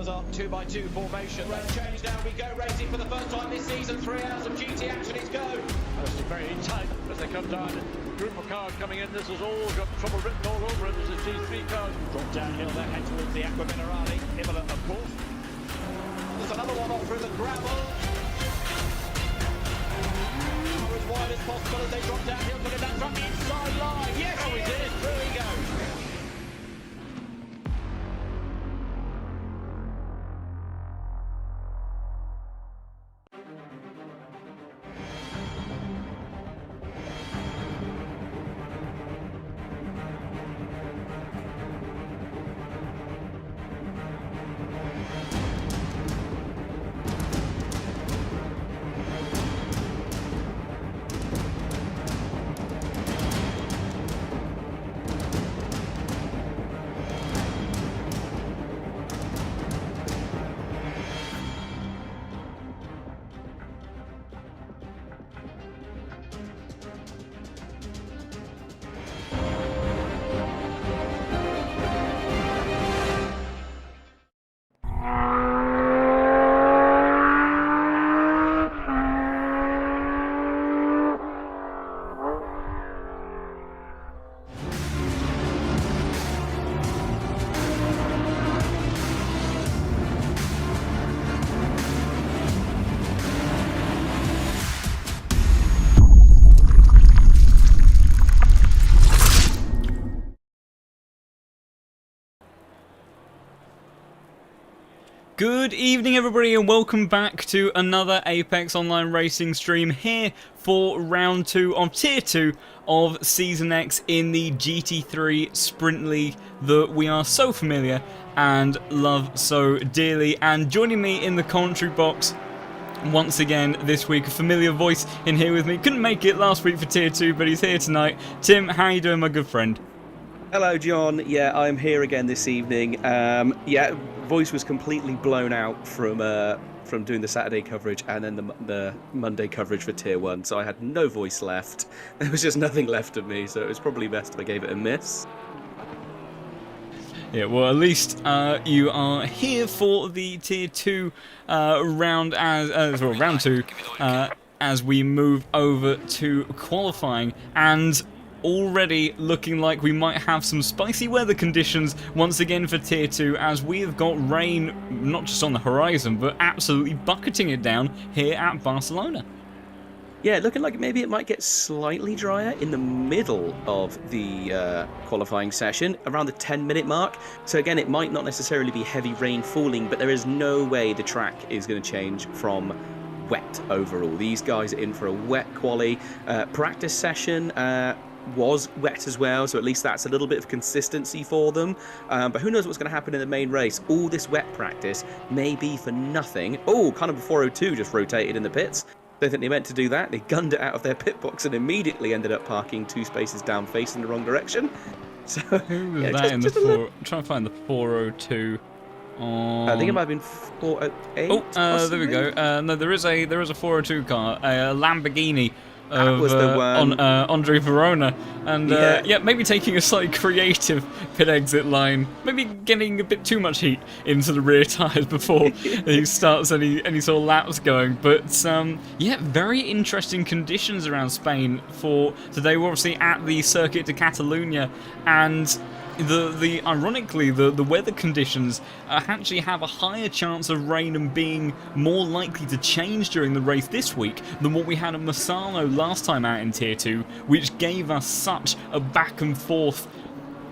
Up 2x2 formation. Let's change now. We go racing for the first time this season. 3 hours of GT action. It's go. It's very tight as they come down. Group of cars coming in. This has all got trouble written all over it. There's a G3 car. Drop downhill there, head towards the Aqua Minerale. Imola, of course. There's another one off through the gravel. As wide as possible as they drop downhill, putting that from the inside line. Yes, oh, we did. Through he goes. Good evening everybody and welcome back to another Apex Online Racing stream here for round 2 of Tier 2 of Season X in the GT3 Sprint League that we are so familiar and love so dearly. And joining me in the commentary box once again this week, a familiar voice in here with me. Couldn't make it last week for Tier 2 but he's here tonight. Tim, how are you doing, my good friend? Hello John, yeah, I'm here again this evening. Yeah, voice was completely blown out from doing the Saturday coverage and then the Monday coverage for Tier 1, so I had no voice left. There was just nothing left of me, so it was probably best if I gave it a miss. Yeah, well, at least you are here for the Tier 2 round, round 2 as we move over to qualifying, and already looking like we might have some spicy weather conditions once again for Tier 2, as we have got rain not just on the horizon but absolutely bucketing it down here at Barcelona. Yeah, looking like maybe it might get slightly drier in the middle of the qualifying session, around the 10-minute mark. So again, it might not necessarily be heavy rain falling, but there is no way the track is going to change from wet overall. These guys are in for a wet quali. Practice session was wet as well, so at least that's a little bit of consistency for them. But who knows what's going to happen in the main race. All this wet practice may be for nothing. Oh, kind of 402 just rotated in the pits. Don't think they meant to do that. They gunned it out of their pit box and immediately ended up parking 2 spaces down facing the wrong direction. So who was that in the 4? I'm trying to find the 402 on... I think it might have been 408. Oh, there we go. No, there is a 402 car, a Lamborghini. That was the one. On Andre Verona, and yeah, maybe taking a slightly creative pit exit line, maybe getting a bit too much heat into the rear tyres before he starts any sort of laps going. But yeah, very interesting conditions around Spain for today. We're obviously at the Circuit de Catalunya, and ironically, the weather conditions actually have a higher chance of rain and being more likely to change during the race this week than what we had at Misano last time out in Tier 2, which gave us such a back and forth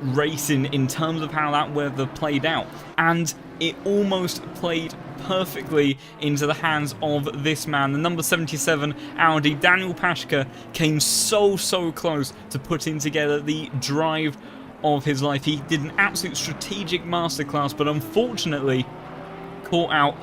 racing in terms of how that weather played out. And it almost played perfectly into the hands of this man. The number 77 Audi, Daniel Paschke, came so close to putting together the drive of his life. He did an absolute strategic masterclass, but unfortunately caught out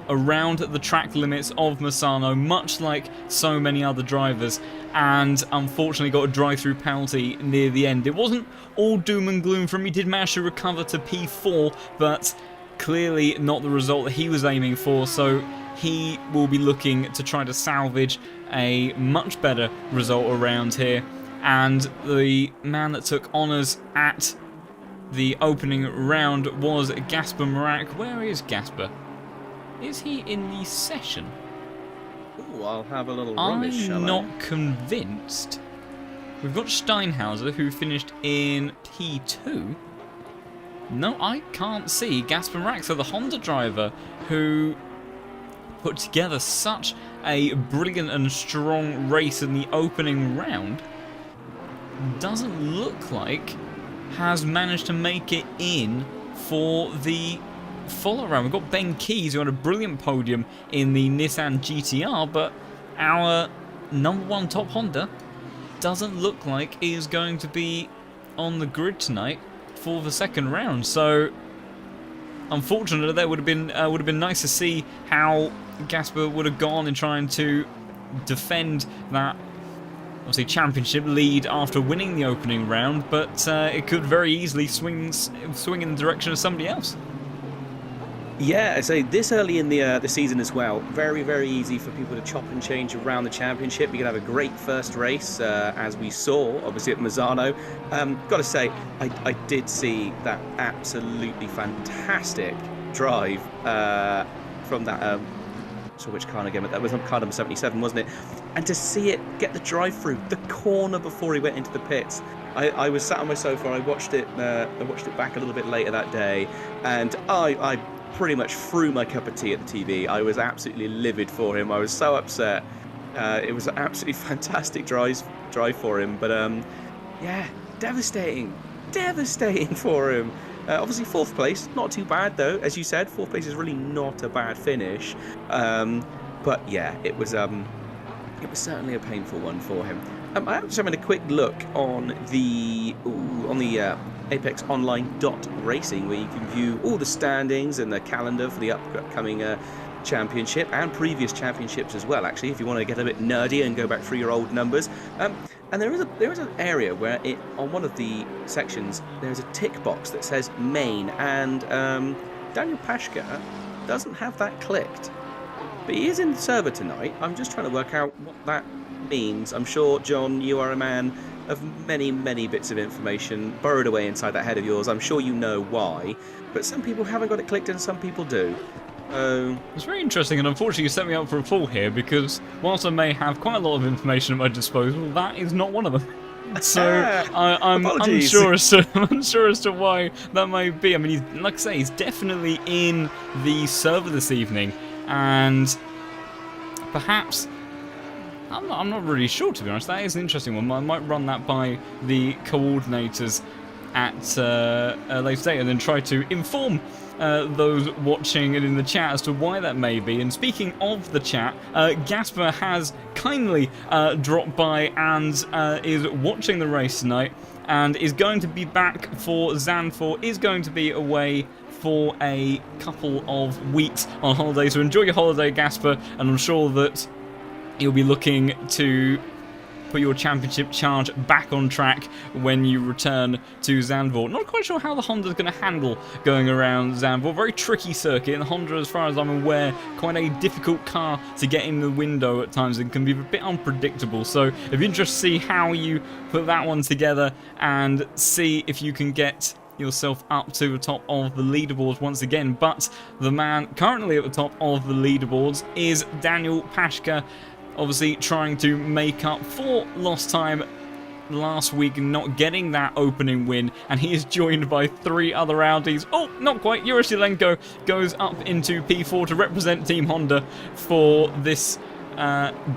around the track limits of Misano, much like so many other drivers, and unfortunately got a drive-through penalty near the end. It wasn't all doom and gloom for him. He did manage to recover to P4, but clearly not the result that he was aiming for, so he will be looking to try to salvage a much better result around here. And the man that took honours at the opening round was Gasper Marak. Where is Gasper? Is he in the session? Ooh, I'll have a little rummage, shall I? I'm not convinced. We've got Steinhauser, who finished in P2. No, I can't see Gasper Marak. So the Honda driver who put together such a brilliant and strong race in the opening round doesn't look like has managed to make it in for the follow round. We've got Ben Keys, who had a brilliant podium in the Nissan GTR, but our #1 top Honda doesn't look like he is going to be on the grid tonight for the second round. So unfortunately, that would have been nice to see how Gasper would have gone in trying to defend that obviously championship lead after winning the opening round, but it could very easily swing in the direction of somebody else. Yeah, I say this early in the season as well, very easy for people to chop and change around the championship. You can have a great first race, as we saw, obviously at Misano. Got to say, I did see that absolutely fantastic drive from that. So which car again? That was on car number 77, wasn't it? And to see it get the drive through the corner before he went into the pits. I was sat on my sofa. I watched it back a little bit later that day, and I pretty much threw my cup of tea at the TV. I was absolutely livid for him. I was so upset. It was an absolutely fantastic drive for him, but yeah, devastating for him. Obviously 4th place, not too bad though. As you said, 4th place is really not a bad finish. But yeah, it was certainly a painful one for him. I'm just having a quick look on the Apex Online.Racing, where you can view all the standings and the calendar for the upcoming championship and previous championships as well, actually, if you want to get a bit nerdy and go back through your old numbers. And there is an area where on one of the sections there is a tick box that says main, and Daniel Paschke doesn't have that clicked. But he is in the server tonight. I'm just trying to work out what that means. I'm sure, John, you are a man of many bits of information burrowed away inside that head of yours. I'm sure you know why, but some people haven't got it clicked and some people do. It's very interesting, and unfortunately you set me up for a fall here, because whilst I may have quite a lot of information at my disposal, that is not one of them. So I'm unsure as to why that may be. I mean, like I say, he's definitely in the server this evening, and perhaps I'm not really sure, to be honest. That is an interesting one. I might run that by the coordinators at a later date, and then try to inform those watching and in the chat as to why that may be. And speaking of the chat, Gasper has kindly dropped by and is watching the race tonight, and is going to be back for Zandvoort, is going to be away for a couple of weeks on holiday. So enjoy your holiday, Gasper, and I'm sure that you'll be looking to put your championship charge back on track when you return to Zandvoort. Not quite sure how the Honda's going to handle going around Zandvoort. Very tricky circuit, and the Honda, as far as I'm aware, quite a difficult car to get in the window at times, and can be a bit unpredictable. So it'd be interesting to see how you put that one together and see if you can get yourself up to the top of the leaderboards once again. But the man currently at the top of the leaderboards is Daniel Pashka, obviously trying to make up for lost time last week, not getting that opening win, and he is joined by 3 other Audis. Oh, not quite. Yurosilenko goes up into P4 to represent Team Honda for this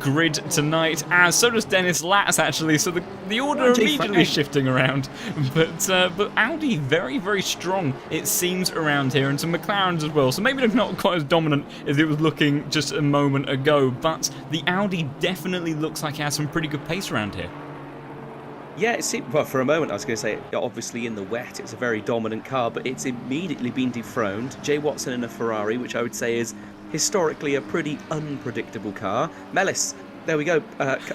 grid tonight, as so does Dennis Latz, actually, so the order immediately shifting around. But Audi very, very strong, it seems, around here, and some McLarens as well, so maybe they're not quite as dominant as it was looking just a moment ago, but the Audi definitely looks like it has some pretty good pace around here. Yeah, it seemed, well, for a moment I was going to say, obviously in the wet it's a very dominant car, but it's immediately been dethroned. Jay Watson in a Ferrari, which I would say is historically a pretty unpredictable car. Melis, there we go,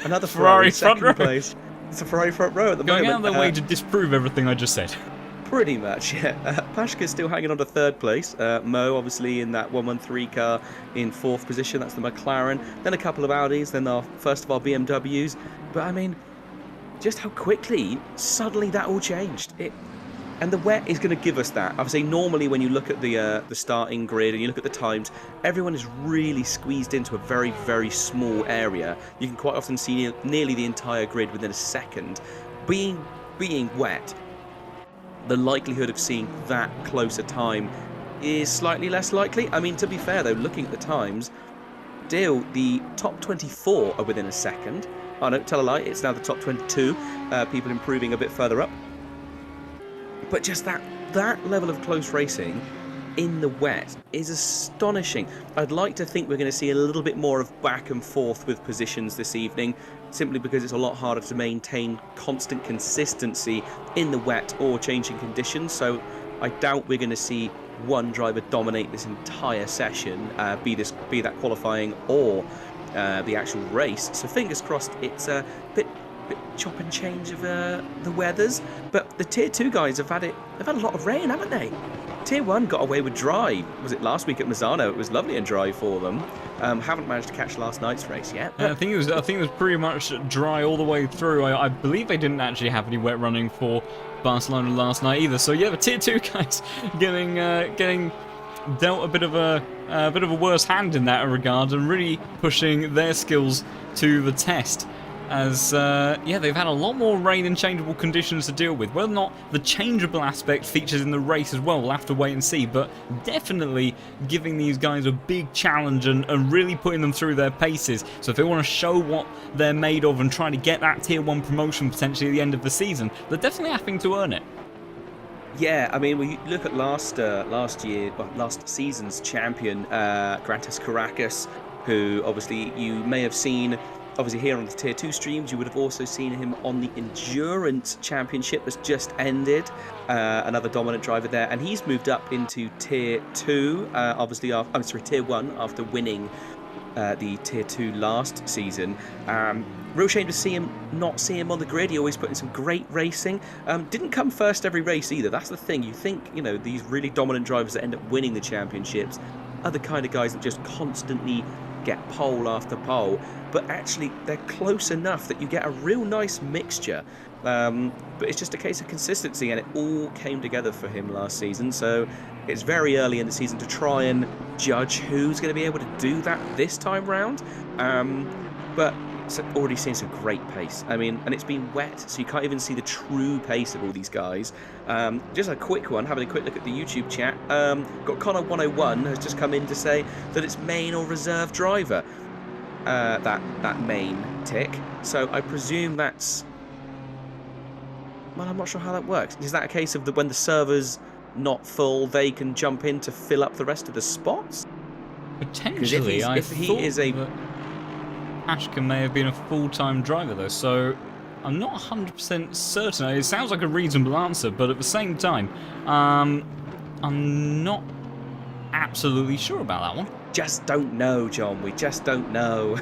another Ferrari front row. Place. It's a Ferrari front row at the moment. Going out of their way to disprove everything I just said. Pretty much, yeah. Pashka's still hanging on to 3rd place. Mo, obviously, in that 113 car in 4th position. That's the McLaren. Then a couple of Audis, then our first of our BMWs. But, I mean, just how quickly, suddenly that all changed. And the wet is going to give us that. Obviously, normally when you look at the starting grid and you look at the times, everyone is really squeezed into a very, very small area. You can quite often see nearly the entire grid within a second. Being wet, the likelihood of seeing that close a time is slightly less likely. I mean, to be fair though, looking at the times, still the top 24 are within a second. Oh no, tell a lie, it's now the top 22, people improving a bit further up. But just that level of close racing in the wet is astonishing. I'd like to think we're going to see a little bit more of back and forth with positions this evening, simply because it's a lot harder to maintain constant consistency in the wet or changing conditions. So I doubt we're going to see one driver dominate this entire session, be that qualifying or the actual race. So fingers crossed it's a bit chop and change of the weathers. But the Tier 2 guys they've had a lot of rain, haven't they? Tier 1 got away with dry. Was it last week at Misano? It was lovely and dry for them. Haven't managed to catch last night's race yet. I think it was pretty much dry all the way through. I believe they didn't actually have any wet running for Barcelona last night either. So yeah, the Tier 2 guys getting dealt a bit of a worse hand in that regard, and really pushing their skills to the test. As yeah, they've had a lot more rain and changeable conditions to deal with. Whether or not the changeable aspect features in the race as well, we'll have to wait and see, but definitely giving these guys a big challenge and really putting them through their paces. So if they want to show what they're made of and try to get that Tier 1 promotion potentially at the end of the season, they're definitely having to earn it. Yeah, I mean, we look at last season's champion, Grantas Caracas, who obviously you may have seen. Obviously here on the Tier 2 streams, you would have also seen him on the Endurance Championship that's just ended. Another dominant driver there, and he's moved up into Tier 2, obviously, Tier 1 after winning the Tier 2 last season. Real shame to not see him on the grid. He always put in some great racing. Didn't come first every race either. That's the thing. You think, these really dominant drivers that end up winning the championships are the kind of guys that just constantly get pole after pole, but actually they're close enough that you get a real nice mixture. But it's just a case of consistency, and it all came together for him last season. So it's very early in the season to try and judge who's going to be able to do that this time round. But it's already seen some great pace. I mean, and it's been wet, so you can't even see the true pace of all these guys. Just a quick one, having a quick look at the YouTube chat. Got Connor101 has just come in to say that it's main or reserve driver. That main tick. So I presume that's... Well, I'm not sure how that works. Is that a case of when the server's not full, they can jump in to fill up the rest of the spots? Potentially. If he is a... Ashka may have been a full-time driver though, so I'm not 100% certain. It sounds like a reasonable answer, but at the same time, I'm not absolutely sure about that one. Just don't know, John. We just don't know.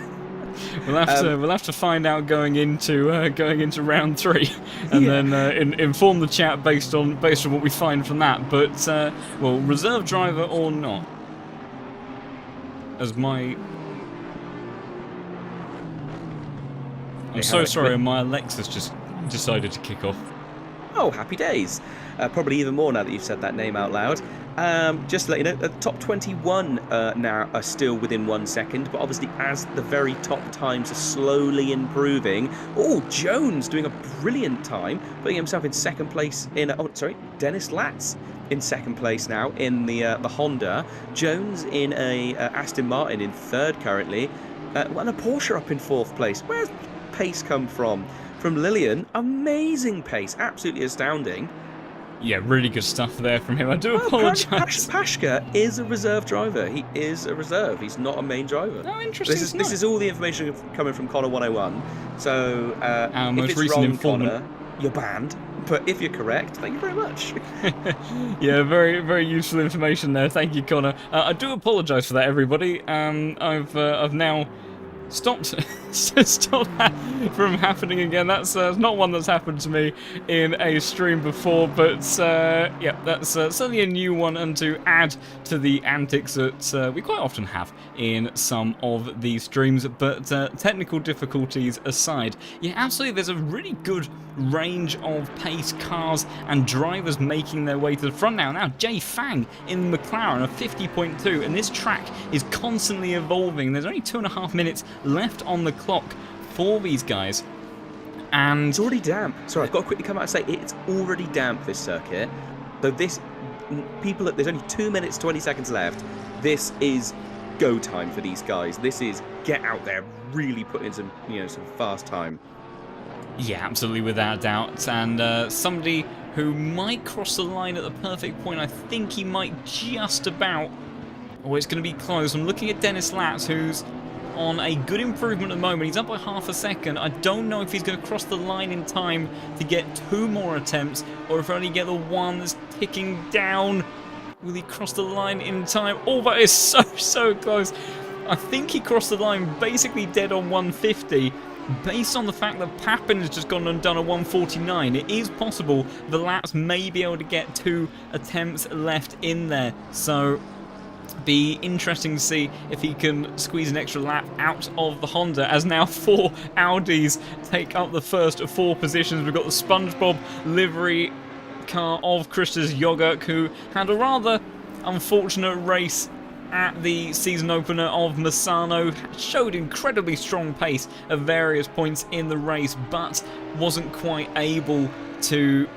We'll have to find out going into round 3, and then inform the chat based on what we find from that. But well, reserve driver or not, as my... I'm so sorry, my Alexa's just decided to kick off. Oh, happy days. Probably even more now that you've said that name out loud. Just to let you know, the top 21 now are still within 1 second, but obviously as the very top times are slowly improving. Oh, Jones doing a brilliant time, putting himself in second place in... Oh, sorry, Dennis Latz in second place now in the Honda. Jones in a Aston Martin in third currently. And a Porsche up in fourth place. Where's pace come from? From Lillian, amazing pace, absolutely astounding. Yeah, really good stuff there from him. I do apologise. Pashka is a reserve driver. He is a reserve. He's not a main driver. Oh, interesting. This is all the information coming from Connor101. So our if most it's recent wrong, informant. Connor, you're banned. But if you're correct, thank you very much. Yeah, very, very useful information there. Thank you, Connor. I do apologise for that, everybody. I've now stopped that from happening again. That's not one that's happened to me in a stream before, but yeah, that's certainly a new one and to add to the antics that we quite often have in some of these streams. But technical difficulties aside, yeah, absolutely, there's a really good range of pace cars and drivers making their way to the front now. Now, Jay Fang in the McLaren, a 50.2, and this track is constantly evolving. There's only 2.5 minutes left on the clock for these guys, and it's already damp. Sorry, I've got to quickly come out and say it's already damp, this circuit. So there's only 2 minutes 20 seconds left. This is go time for these guys. This is get out there, really put in some some fast time. Yeah, absolutely, without doubt. And somebody who might cross the line at the perfect point, I think he might just about. Oh, it's going to be close. I'm looking at Dennis Latz, who's on a good improvement at the moment. He's up by half a second. I don't know if he's going to cross the line in time to get 2 more attempts, or if only get the one that's ticking down. Will he cross the line in time? Oh, that is so close. I think he crossed the line basically dead on 150. Based on the fact that Papin has just gone and done a 149, it is possible the Latz may be able to get 2 attempts left in there. So be interesting to see if he can squeeze an extra lap out of the Honda, as now 4 Audis take up the first 4 positions. We've got the SpongeBob livery car of Christus Yogurt, who had a rather unfortunate race at the season opener of Misano. Showed incredibly strong pace at various points in the race, but wasn't quite able to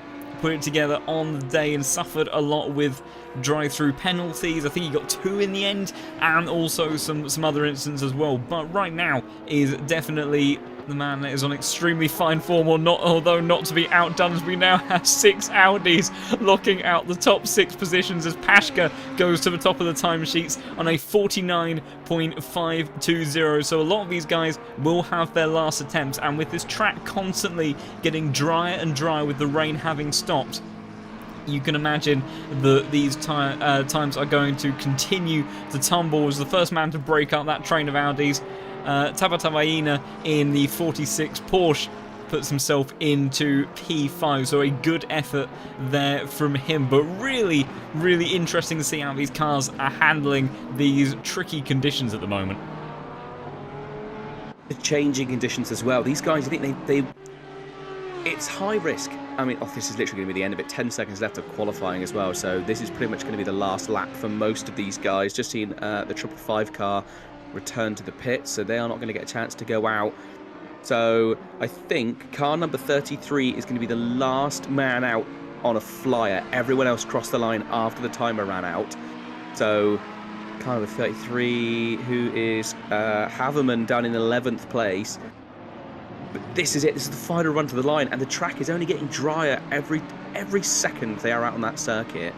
put it together on the day and suffered a lot with drive-through penalties. I think he got 2 in the end, and also some other incidents as well. But right now is definitely the man that is on extremely fine form, although not to be outdone, as we now have 6 Audis locking out the top 6 positions as Pashka goes to the top of the timesheets on a 49.520. So a lot of these guys will have their last attempts, and with this track constantly getting drier and drier with the rain having stopped, you can imagine that these times are going to continue to tumble. As the first man to break up that train of Audis, Tabatavaina in the 46 Porsche puts himself into P5, so a good effort there from him. But really, really interesting to see how these cars are handling these tricky conditions at the moment. The changing conditions as well. These guys, I think they it's high risk. I mean, this is literally going to be the end of it. 10 seconds left of qualifying as well, so this is pretty much going to be the last lap for most of these guys. Just seen the 555 car return to the pits, so they are not going to get a chance to go out. So I think car number 33 is going to be the last man out on a flyer. Everyone else crossed the line after the timer ran out. So car number 33, who is Haverman, down in 11th place. But this is it. This is the final run to the line, and the track is only getting drier every second they are out on that circuit.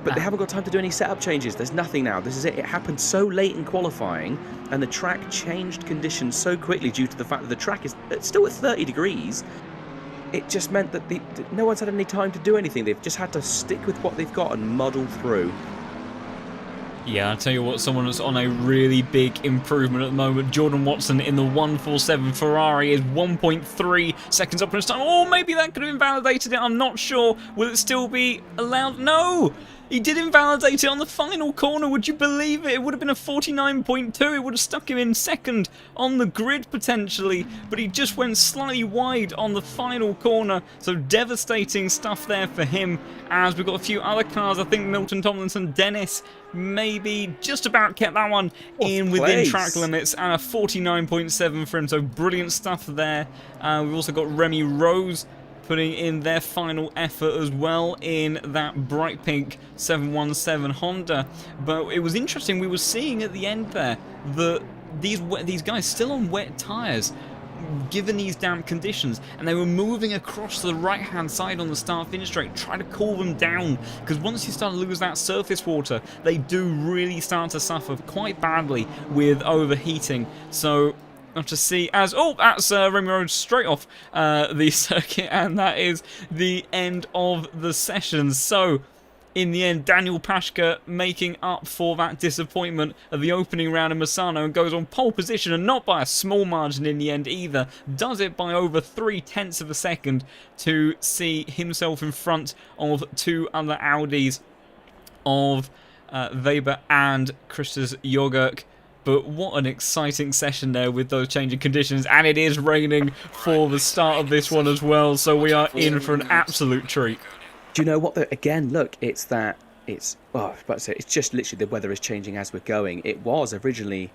But they haven't got time to do any setup changes. There's nothing now. This is it. It happened so late in qualifying, and the track changed conditions so quickly due to the fact that the track is still at 30 degrees. It just meant that no one's had any time to do anything. They've just had to stick with what they've got and muddle through. Yeah, I'll tell you what, someone that's on a really big improvement at the moment. Jordan Watson in the 147 Ferrari is 1.3 seconds up in his time. Oh, maybe that could have invalidated it. I'm not sure. Will it still be allowed? No! He did invalidate it on the final corner. Would you believe it? It would have been a 49.2. It would have stuck him in second on the grid potentially, but he just went slightly wide on the final corner. So devastating stuff there for him. As we've got a few other cars. I think Milton Tomlinson, Dennis, maybe just about kept that one in within track limits, and a 49.7 for him. So brilliant stuff there. We've also got Remy Rose putting in their final effort as well in that bright pink 717 Honda. But it was interesting, we were seeing at the end there that these guys still on wet tyres given these damp conditions, and they were moving across to the right hand side on the start finish straight, trying to cool them down, because once you start to lose that surface water, they do really start to suffer quite badly with overheating. So not to see as that's Remy Rhodes straight off the circuit, and that is the end of the session. So in the end, Daniel Pashka making up for that disappointment of the opening round in Misano, and goes on pole position, and not by a small margin in the end either. Does it by over 0.3 of a second to see himself in front of two other Audis of Weber and Christus Jogurk. But what an exciting session there with those changing conditions. And it is raining for the start of this one as well. So we are in for an absolute treat. Do you know what? Again, look, it's just literally the weather is changing as we're going. It was originally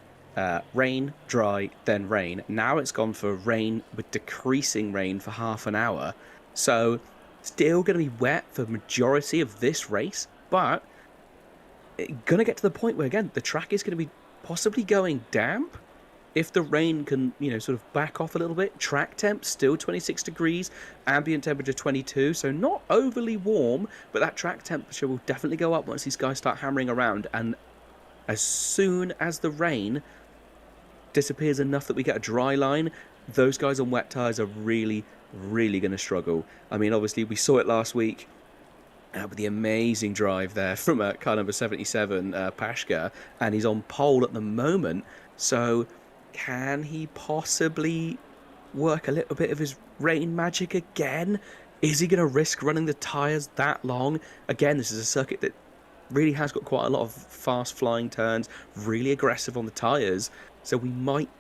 rain, dry, then rain. Now it's gone for rain with decreasing rain for half an hour. So still going to be wet for the majority of this race. But going to get to the point where, again, the track is going to be possibly going damp. If the rain can, sort of back off a little bit. Track temp still 26 degrees, ambient temperature 22, so not overly warm, but that track temperature will definitely go up once these guys start hammering around. And as soon as the rain disappears enough that we get a dry line, those guys on wet tyres are really, really going to struggle. I mean, obviously, we saw it last week. With the amazing drive there from car number 77, Pashka, and he's on pole at the moment. So can he possibly work a little bit of his rain magic again? Is he going to risk running the tyres that long? Again, this is a circuit that really has got quite a lot of fast flying turns, really aggressive on the tyres. So we might,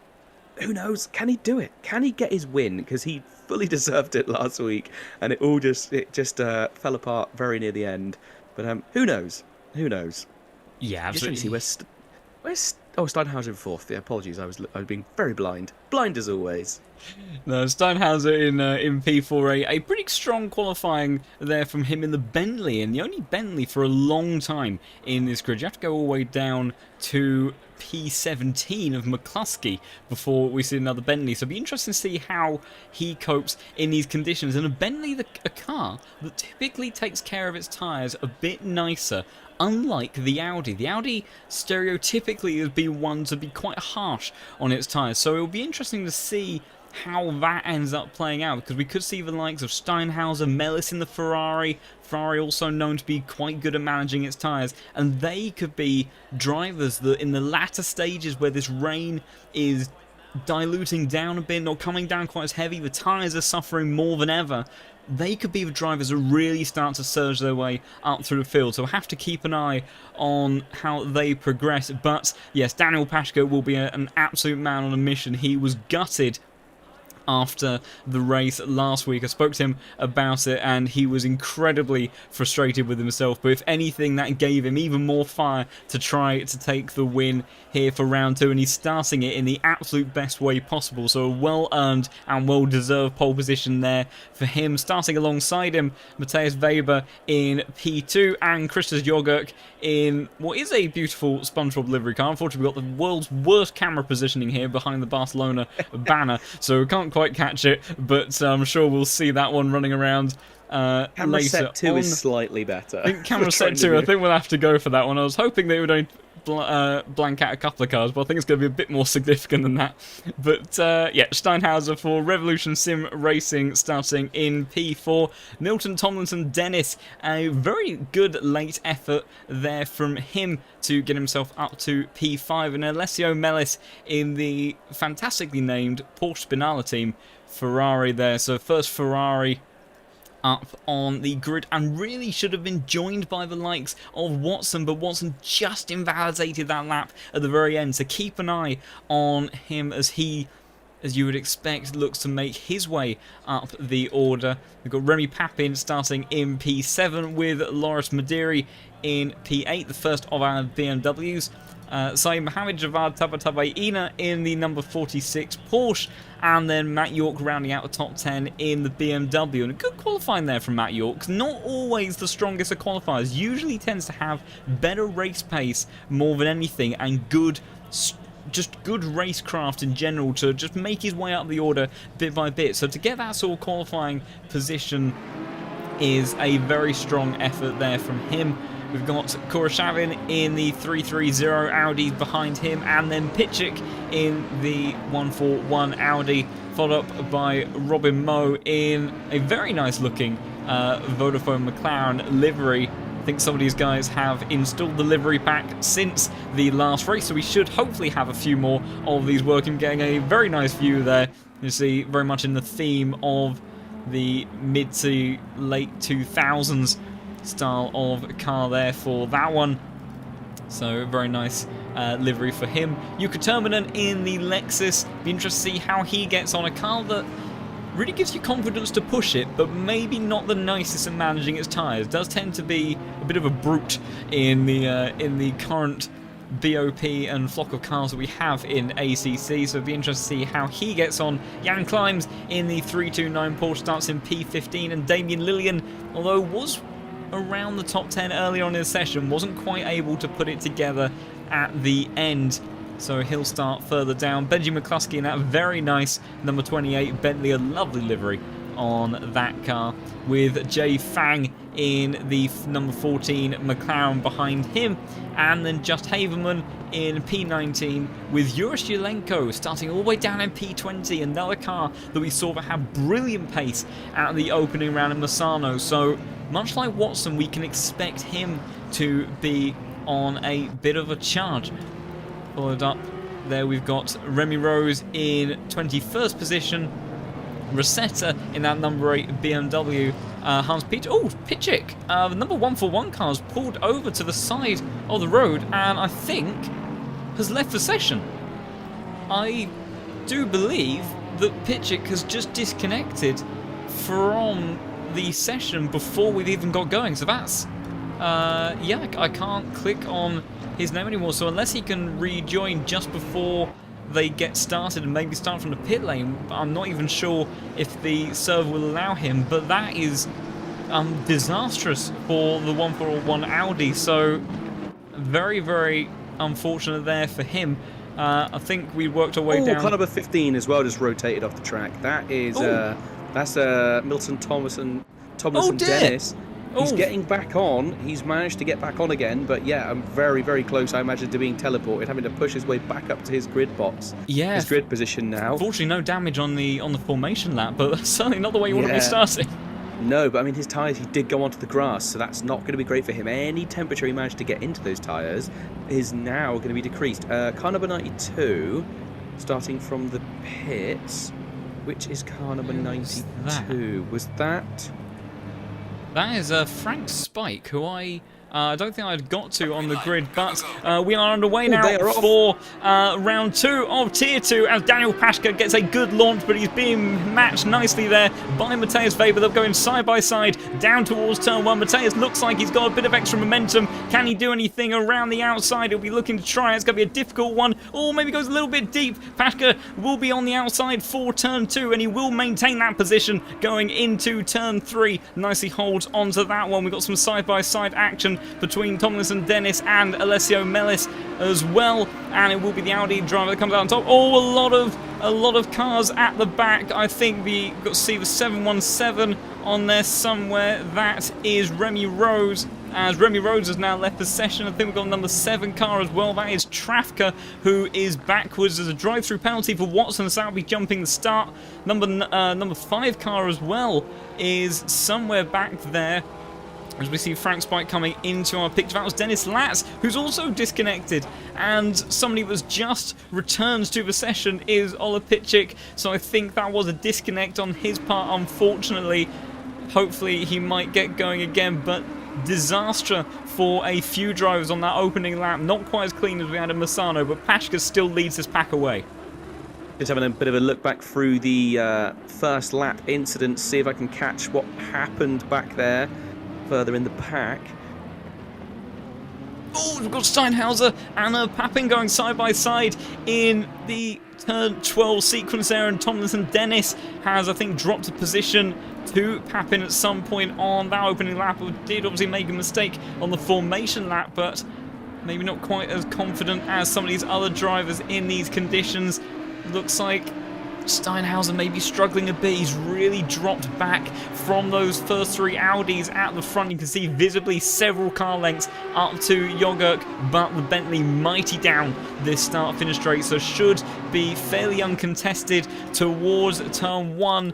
who knows, can he do it? Can he get his win? Because he fully deserved it last week, and it just fell apart very near the end. But who knows? Who knows? Yeah, absolutely. Just where's Steinhauser in fourth. Yeah, apologies, I was being very blind as always. No, Steinhauser in P4, a pretty strong qualifying there from him in the Bentley, and the only Bentley for a long time in this grid. You have to go all the way down to P17 of McCluskey before we see another Bentley. So it'll be interesting to see how he copes in these conditions. And a Bentley, a car that typically takes care of its tyres a bit nicer, unlike the Audi. The Audi stereotypically has been one to be quite harsh on its tyres. So it'll be interesting to see how that ends up playing out, because we could see the likes of Steinhauser, Mellis in the Ferrari also known to be quite good at managing its tyres, and they could be drivers that in the latter stages where this rain is diluting down a bit, not coming down quite as heavy, the tyres are suffering more than ever, they could be the drivers that really start to surge their way up through the field. So we'll have to keep an eye on how they progress. But yes, Daniel Pashka will be an absolute man on a mission. He was gutted after the race last week. I spoke to him about it and he was incredibly frustrated with himself, but if anything that gave him even more fire to try to take the win here for round 2, and he's starting it in the absolute best way possible, so a well earned and well deserved pole position there for him. Starting alongside him, Matthias Weber in P2 and Christos Jogurk in what is a beautiful SpongeBob livery car. Unfortunately, we've got the world's worst camera positioning here behind the Barcelona banner, so we can't quite catch it, but I'm sure we'll see that one running around Camera later set 2 on. is slightly better. I think camera set 2, I think we'll have to go for that one. I was hoping they would only blank out a couple of cars, but I think it's going to be a bit more significant than that. But yeah, Steinhauser for Revolution Sim Racing starting in P4. Milton Tomlinson Dennis, a very good late effort there from him to get himself up to P5. And Alessio Mellis in the fantastically named Porsche Spinala team, Ferrari there. So first Ferrari up on the grid, and really should have been joined by the likes of Watson, but Watson just invalidated that lap at the very end, so keep an eye on him as he, as you would expect, looks to make his way up the order. We've got Remy Papin starting in P7 with Loris Madiri in P8, the first of our BMWs. Saeed Mohammed Javad Tabatabaina in the number 46 Porsche, and then Matt York rounding out the top 10 in the BMW. And a good qualifying there from Matt York. Not always the strongest of qualifiers, usually tends to have better race pace more than anything, and just good racecraft in general to just make his way up the order bit by bit. So to get that sort of qualifying position is a very strong effort there from him. We've got Kurashavin in the 330 Audi behind him, and then Pitchik in the 141 Audi, followed up by Robin Moe in a very nice looking Vodafone McLaren livery. I think some of these guys have installed the livery pack since the last race, so we should hopefully have a few more of these working. Getting a very nice view there. You see very much in the theme of the mid to late 2000s style of car there for that one. So very nice livery for him. Yuka Terminen in the Lexus. Be interested to see how he gets on a car that really gives you confidence to push it, but maybe not the nicest at managing its tyres. Does tend to be a bit of a brute in the current BOP and flock of cars that we have in ACC, so it'd be interesting to see how he gets on. Jan Klimes in the 329 Porsche starts in P15, and Damien Lillian, although was around the top 10 early on in the session, wasn't quite able to put it together at the end, so he'll start further down. Benji McCluskey in that very nice number 28 Bentley, a lovely livery on that car, with Jay Fang in the number 14 McLaren behind him, and then Just Haverman in P19 with Yuris Yelenko starting all the way down in P20, another car that we saw that had brilliant pace at the opening round in Misano. So much like Watson, we can expect him to be on a bit of a charge. Followed up there, we've got Remy Rose in 21st position, Rosetta in that number 8 BMW, Hans Peter. Oh, Pitchik, the number 141 car's pulled over to the side of the road and I think has left the session. I do believe that Pitchik has just disconnected from the session before we've even got going, so that's yeah, I can't click on his name anymore, so unless he can rejoin just before they get started and maybe start from the pit lane, I'm not even sure if the server will allow him, but that is disastrous for the 141 Audi, so very, very unfortunate there for him. I think we worked our way down. Car number 15 as well just rotated off the track. That is that's Milton Tomlinson Dennis. He's getting back on. He's managed to get back on again, but yeah, I'm very, very close, I imagine, to being teleported, having to push his way back up to his grid box. Yeah. His grid position now. Fortunately, no damage on the formation lap, but that's certainly not the way you want to be starting. No, but I mean, his tyres, he did go onto the grass, so that's not going to be great for him. Any temperature he managed to get into those tyres is now going to be decreased. Car number 92, starting from the pits, which is car number 92. Was that? That is Frank Spike, who I I don't think I'd got to on the grid, but we are underway now they are for round 2 of Tier 2 as Daniel Paszka gets a good launch, but he's being matched nicely there by Mateusz Weber. They're going side by side down towards turn 1. Mateusz looks like he's got a bit of extra momentum. Can he do anything around the outside? He'll be looking to try. It's going to be a difficult one. Oh, maybe goes a little bit deep. Paszka will be on the outside for turn 2, and he will maintain that position going into turn 3. Nicely holds onto that one. We've got some side-by-side action between Tomlinson Dennis and Alessio Mellis as well, and it will be the Audi driver that comes out on top. Oh, a lot of cars at the back. I think we got to see the 717 on there somewhere. That is Remy Rose, as Remy Rose has now left the session. I think we've got number 7 car as well. That is Trafka, who is backwards. There's a drive-through penalty for Watson, so that'll be jumping the start. Number 5 car as well is somewhere back there, as we see Frank Spike coming into our picture. That was Dennis Latz, who's also disconnected. And somebody that was just returned to the session is Ola Pitchik. So I think that was a disconnect on his part, unfortunately. Hopefully he might get going again, but disaster for a few drivers on that opening lap. Not quite as clean as we had in Massano, but Paszka still leads this pack away. Just having a bit of a look back through the first lap incident, see if I can catch what happened back there further in the pack. Oh, we've got Steinhauser and Papin going side by side in the turn 12 sequence there, and Tomlinson Dennis has, I think, dropped a position to Papin at some point on that opening lap. Did obviously make a mistake on the formation lap, but maybe not quite as confident as some of these other drivers in these conditions. Looks like Steinhauser may be struggling a bit. He's really dropped back from those first 3 Audis at the front. You can see visibly several car lengths up to Jogurk, but the Bentley mighty down this start-finish straight, so should be fairly uncontested towards turn 1.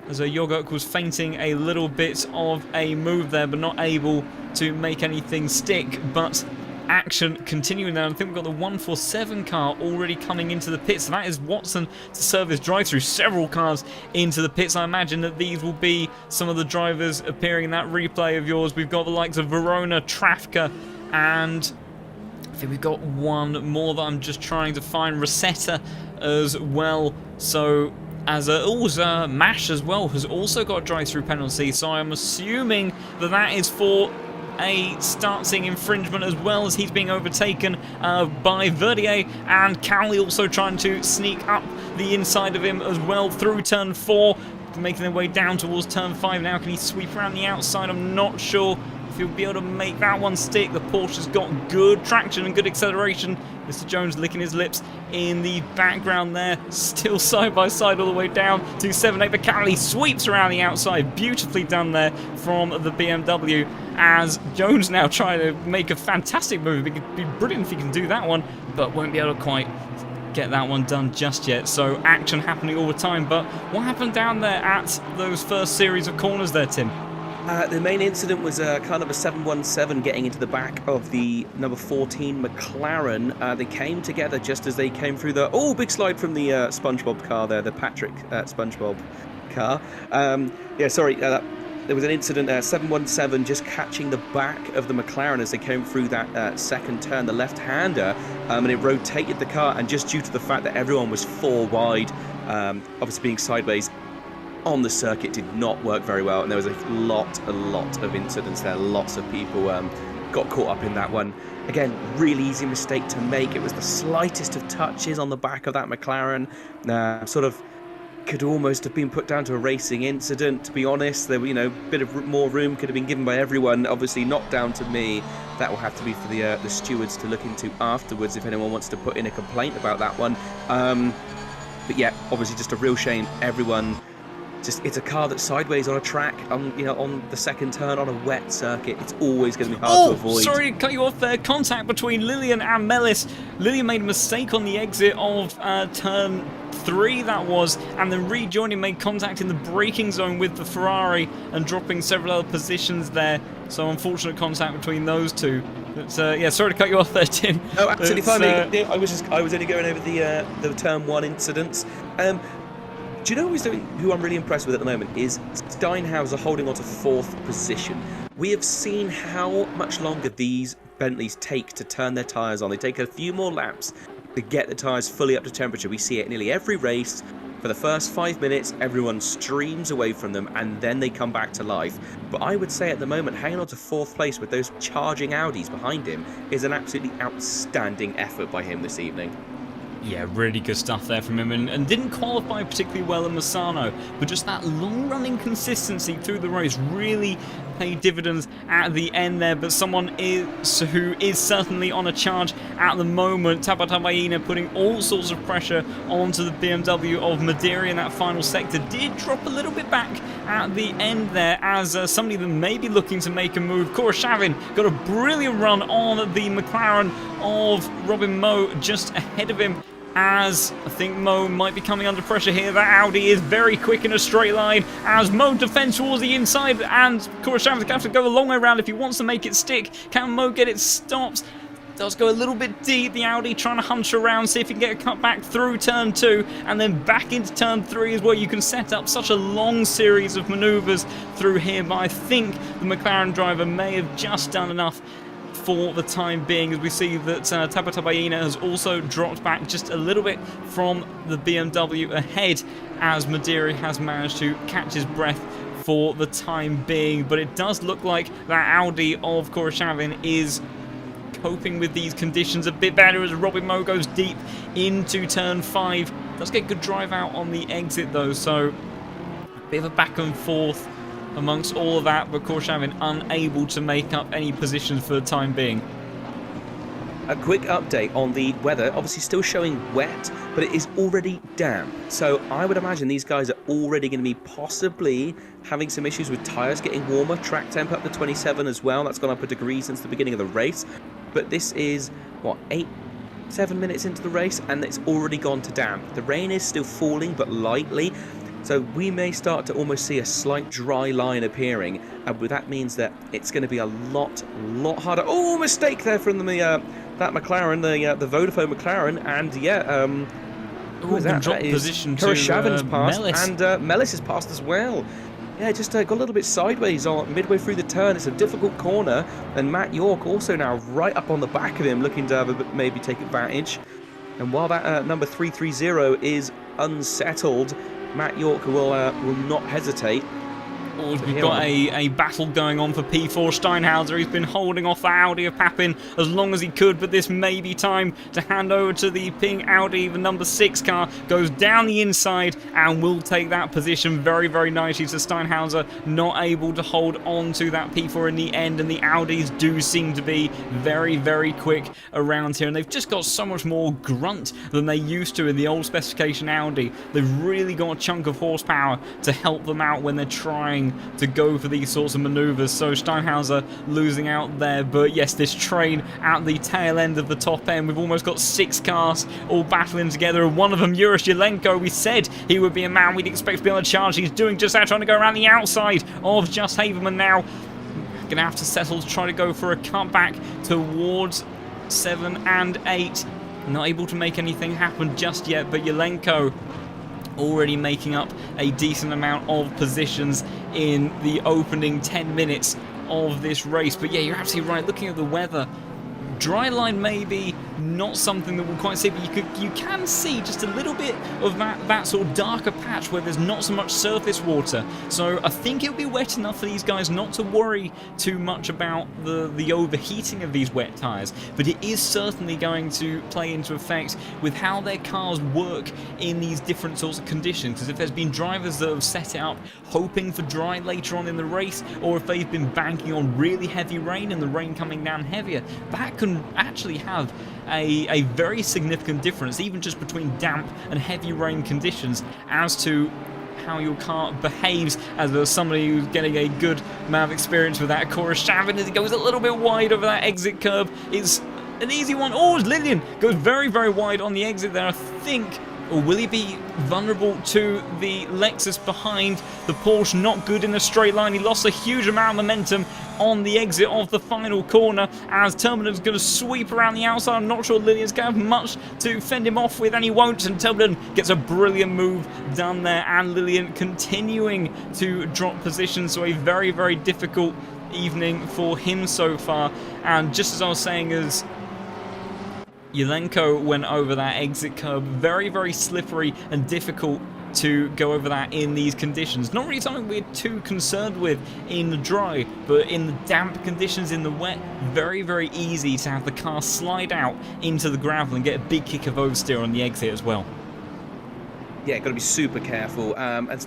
As Jogurk was feinting a little bit of a move there, but not able to make anything stick. But action continuing there. I think we've got the 147 car already coming into the pits. So that is Watson to serve his drive-through. Several cars into the pits. I imagine that these will be some of the drivers appearing in that replay of yours. We've got the likes of Verona, Trafka, and I think we've got one more that I'm just trying to find. Rosetta as well. So as Mash as well has also got a drive-through penalty. So I'm assuming that that is for a start-seeing infringement, as well as he's being overtaken by Verdier, and Cowley also trying to sneak up the inside of him as well through turn 4, making their way down towards turn 5 now. Can he sweep around the outside? I'm not sure if he'll be able to make that one stick. The Porsche's got good traction and good acceleration. Mr. Jones licking his lips in the background there, still side by side all the way down to 7-8, but Cowley sweeps around the outside. Beautifully done there from the BMW, as Jones now trying to make a fantastic move. It could be brilliant if he can do that one, but won't be able to quite get that one done just yet. So action happening all the time. But what happened down there at those first series of corners there, Tim? The main incident was kind of a 717 getting into the back of the number 14 McLaren. They came together just as they came through the... Oh, big slide from the SpongeBob car there, the Patrick SpongeBob car. There was an incident there, 717 just catching the back of the McLaren as they came through that second turn, the left-hander, and it rotated the car, and just due to the fact that everyone was 4 wide, obviously being sideways on the circuit did not work very well, and there was a lot of incidents there. Lots of people got caught up in that one. Again, really easy mistake to make. It was the slightest of touches on the back of that McLaren. Sort of could almost have been put down to a racing incident, to be honest. There were, a bit of more room could have been given by everyone. Obviously not down to me. That will have to be for the stewards to look into afterwards if anyone wants to put in a complaint about that one. But yeah, obviously just a real shame. Everyone... it's a car that's sideways on a track, on the second turn on a wet circuit. It's always going to be hard to avoid. Sorry to cut you off there. Contact between Lillian and Mellis. Lillian made a mistake on the exit of turn 3, that was, and then rejoining, made contact in the braking zone with the Ferrari and dropping several other positions there. So unfortunate contact between those two. But yeah, sorry to cut you off there, Tim. No, absolutely fine. I was only going over the turn 1 incidents. Do you know who I'm really impressed with at the moment is Steinhauser holding on to 4th position. We have seen how much longer these Bentleys take to turn their tyres on. They take a few more laps to get the tyres fully up to temperature. We see it nearly every race. For the first 5 minutes, everyone streams away from them and then they come back to life. But I would say at the moment, hanging on to 4th place with those charging Audis behind him is an absolutely outstanding effort by him this evening. Yeah, really good stuff there from him, and didn't qualify particularly well in Misano, but just that long-running consistency through the race really paid dividends at the end there. But someone who is certainly on a charge at the moment, Tabatabaina, putting all sorts of pressure onto the BMW of Madeira in that final sector, did drop a little bit back at the end there as somebody that may be looking to make a move. Koroshavin got a brilliant run on the McLaren of Robin Moe just ahead of him, as I think Moe might be coming under pressure here. That Audi is very quick in a straight line as Moe defends towards the inside, and Koroshavin going to have to go a long way around if he wants to make it stick. Can Moe get it stopped? Does go a little bit deep, the Audi trying to hunch around, see if he can get a cut back through turn 2 and then back into turn 3 is where you can set up such a long series of manoeuvres through here. But I think the McLaren driver may have just done enough for the time being, as we see that Tabatabaina has also dropped back just a little bit from the BMW ahead, as Madeira has managed to catch his breath for the time being. But it does look like that Audi of Koroshavin is coping with these conditions a bit better as Robin Moe goes deep into turn 5. Does get good drive out on the exit though, so a bit of a back and forth amongst all of that, but Koroshavin unable to make up any positions for the time being. A quick update on the weather, obviously still showing wet, but it is already damp. So I would imagine these guys are already going to be possibly having some issues with tyres getting warmer. Track temp up to 27 as well. That's gone up a degree since the beginning of the race. But this is, what, 7 minutes into the race, and it's already gone to damp. The rain is still falling, but lightly. So we may start to almost see a slight dry line appearing, and that means that it's going to be a lot harder. Oh, mistake there from the that McLaren, the Vodafone McLaren, and yeah, who is that? That is Koroshavin's passed, and Mellis is passed as well. Yeah, just got a little bit sideways on midway through the turn. It's a difficult corner, and Matt York also now right up on the back of him, looking to maybe take advantage. And while that number 330 is unsettled, Matt York will not hesitate. We've got a battle going on for P4. Steinhauser, he's been holding off the Audi of Papin as long as he could, but this may be time to hand over to the pink Audi. The number 6 car goes down the inside and will take that position very, very nicely. So Steinhauser not able to hold on to that P4 in the end, and the Audis do seem to be very, very quick around here, and they've just got so much more grunt than they used to in the old specification Audi. They've really got a chunk of horsepower to help them out when they're trying to go for these sorts of maneuvers. So Steinhauser losing out there, but yes, this train at the tail end of the top end, we've almost got 6 cars all battling together, and one of them, Yuris Yelenko, we said he would be a man we'd expect to be on a charge. He's doing just that, trying to go around the outside of Just Haverman now. Gonna have to settle to try to go for a cutback towards 7 and 8. Not able to make anything happen just yet, but Yelenko already making up a decent amount of positions in the opening 10 minutes of this race. But yeah, you're absolutely right. Looking at the weather, dry line maybe not something that we'll quite see, but you can see just a little bit of that sort of darker patch where there's not so much surface water. So I think it'll be wet enough for these guys not to worry too much about the overheating of these wet tyres, but it is certainly going to play into effect with how their cars work in these different sorts of conditions. Because if there's been drivers that have set it up hoping for dry later on in the race, or if they've been banking on really heavy rain and the rain coming down heavier, that can actually have a very significant difference, even just between damp and heavy rain conditions, as to how your car behaves. As somebody who's getting a good amount of experience with that, Koroshavin, as he goes a little bit wide over that exit curb, it's an easy one. Oh, Lillian goes very, very wide on the exit there, I think. Or will he be vulnerable to the Lexus behind? The Porsche not good in the straight line. He lost a huge amount of momentum on the exit of the final corner, as Terminen's going to sweep around the outside. I'm not sure Lillian's going to have much to fend him off with, and he won't. And Terminen gets a brilliant move done there, and Lillian continuing to drop positions. So a very, very difficult evening for him so far. And just as I was saying, as Yelenko went over that exit curb, very, very slippery and difficult to go over that in these conditions. Not really something we're too concerned with in the dry, but in the damp conditions, in the wet, very, very easy to have the car slide out into the gravel and get a big kick of oversteer on the exit as well. Yeah, got to be super careful. As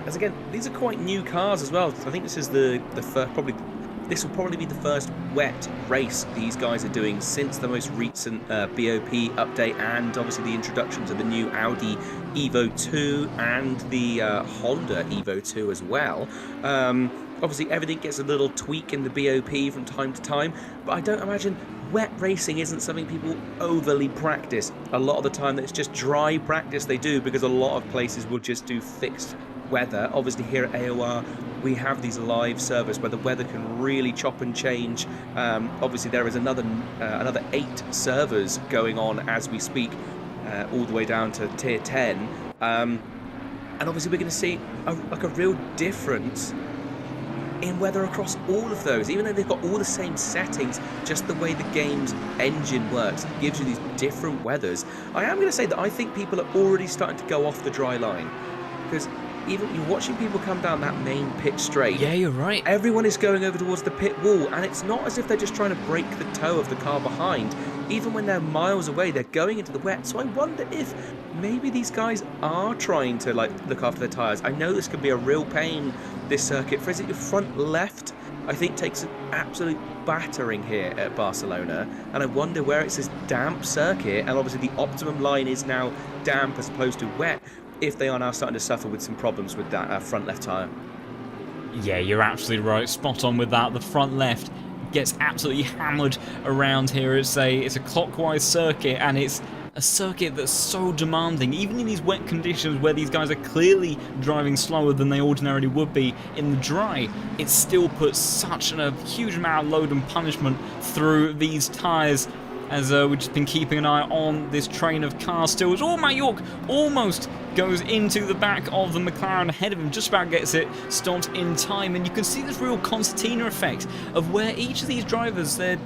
again, these are quite new cars as well. I think this is the first, this will probably be the first wet race these guys are doing since the most recent BOP update, and obviously the introduction to the new Audi Evo 2 and the Honda Evo 2 as well. Obviously everything gets a little tweak in the BOP from time to time, but I don't imagine wet racing isn't something people overly practice. A lot of the time it's just dry practice they do, because a lot of places will just do fixed weather. Obviously here at AOR we have these live servers where the weather can really chop and change. Obviously there is another 8 servers going on as we speak, all the way down to tier 10, and obviously we're going to see a real difference in weather across all of those. Even though they've got all the same settings, just the way the game's engine works gives you these different weathers. I am going to say that I think people are already starting to go off the dry line, because even you're watching people come down that main pit straight. Yeah, you're right. Everyone is going over towards the pit wall, and it's not as if they're just trying to break the toe of the car behind. Even when they're miles away, they're going into the wet. So I wonder if maybe these guys are trying to look after their tyres. I know this could be a real pain, this circuit. For instance, your front left, I think, takes an absolute battering here at Barcelona, and I wonder where it's this damp circuit, and obviously the optimum line is now damp as opposed to wet, if they are now starting to suffer with some problems with that front left tyre. Yeah, you're absolutely right. Spot on with that. The front left gets absolutely hammered around here. It's a clockwise circuit, and it's a circuit that's so demanding, even in these wet conditions where these guys are clearly driving slower than they ordinarily would be in the dry. It still puts such a huge amount of load and punishment through these tyres, as we've just been keeping an eye on this train of cars still. As Matt York almost goes into the back of the McLaren ahead of him, just about gets it stopped in time, and you can see this real concertina effect of where each of these drivers, their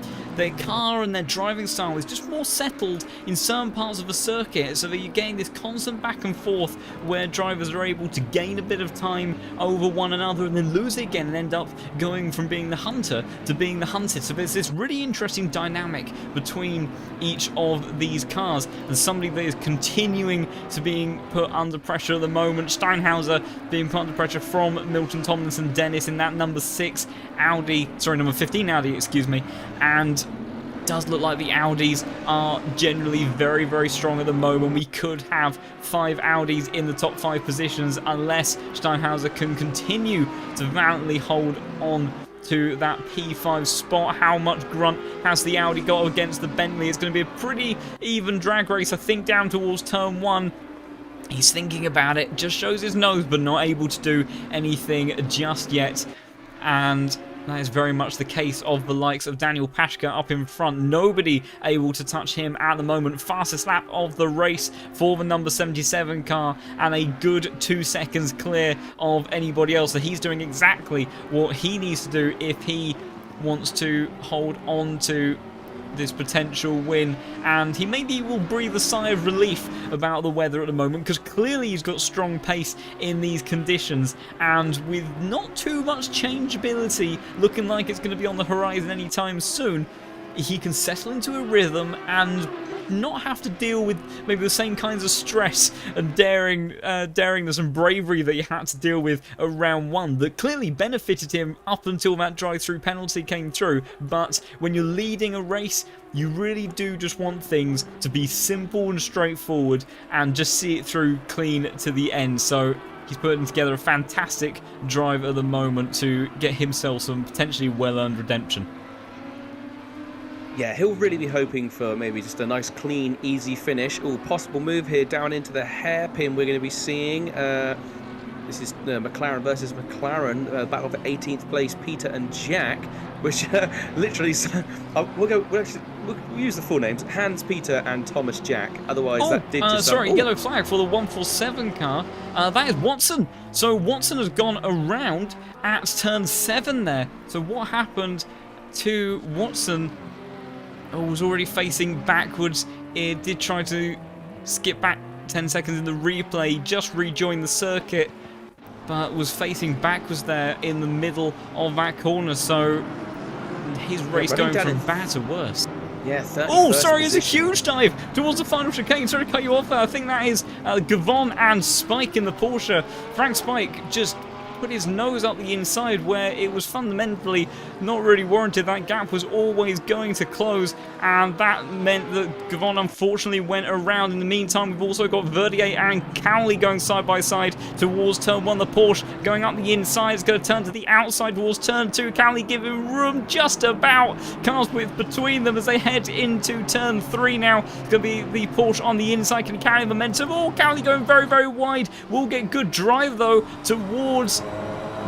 car and their driving style is just more settled in certain parts of the circuit, so that you're getting this constant back and forth where drivers are able to gain a bit of time over one another and then lose it again and end up going from being the hunter to being the hunted. So there's this really interesting dynamic between each of these cars, and somebody that is continuing to being put under pressure at the moment. Steinhauser being put under pressure from Milton Tomlinson Dennis in that number 15 Audi, excuse me, and does look like the Audis are generally very, very strong at the moment. We could have 5 Audis in the top 5 positions unless Steinhauser can continue to valiantly hold on to that P5 spot. How much grunt has the Audi got against the Bentley? It's going to be a pretty even drag race, I think, down towards turn 1. He's thinking about it, just shows his nose, but not able to do anything just yet. And that is very much the case of the likes of Daniel Pashka up in front. Nobody able to touch him at the moment. Fastest lap of the race for the number 77 car, and a good 2 seconds clear of anybody else. So he's doing exactly what he needs to do if he wants to hold on to this potential win, and he maybe will breathe a sigh of relief about the weather at the moment, because clearly he's got strong pace in these conditions, and with not too much changeability looking like it's going to be on the horizon anytime soon, he can settle into a rhythm and not have to deal with maybe the same kinds of stress and daringness and bravery that he had to deal with at round 1 that clearly benefited him up until that drive-through penalty came through. But when you're leading a race, you really do just want things to be simple and straightforward and just see it through clean to the end. So he's putting together a fantastic drive at the moment to get himself some potentially well-earned redemption. Yeah, he'll really be hoping for maybe just a nice, clean, easy finish. Oh, possible move here down into the hairpin we're going to be seeing. This is McLaren versus McLaren, battle for 18th place, Peter and Jack, which literally, we'll use the full names, Hans Peter and Thomas Jack, otherwise that did just... sorry, yellow flag for the 147 car, that is Watson. So Watson has gone around at turn 7 there. So what happened to Watson? Was already facing backwards. It did try to skip back 10 seconds in the replay, just rejoined the circuit, but was facing backwards there in the middle of that corner. So his race going from bad to worse. Yeah, oh, sorry, it's a huge dive towards the final chicane. Sorry to cut you off there. I think that is Gavon and Spike in the Porsche. Frank Spike just put his nose up the inside where it was fundamentally not really warranted. That gap was always going to close, and that meant that Gavon unfortunately went around. In the meantime, we've also got Verdier and Cowley going side by side towards turn 1. The Porsche going up the inside. It's going to turn to the outside towards turn 2. Cowley giving room just about. Cars width between them as they head into turn 3 now. It's going to be the Porsche on the inside. Can he carry momentum? Oh, Cowley going very, very wide. Will get good drive though towards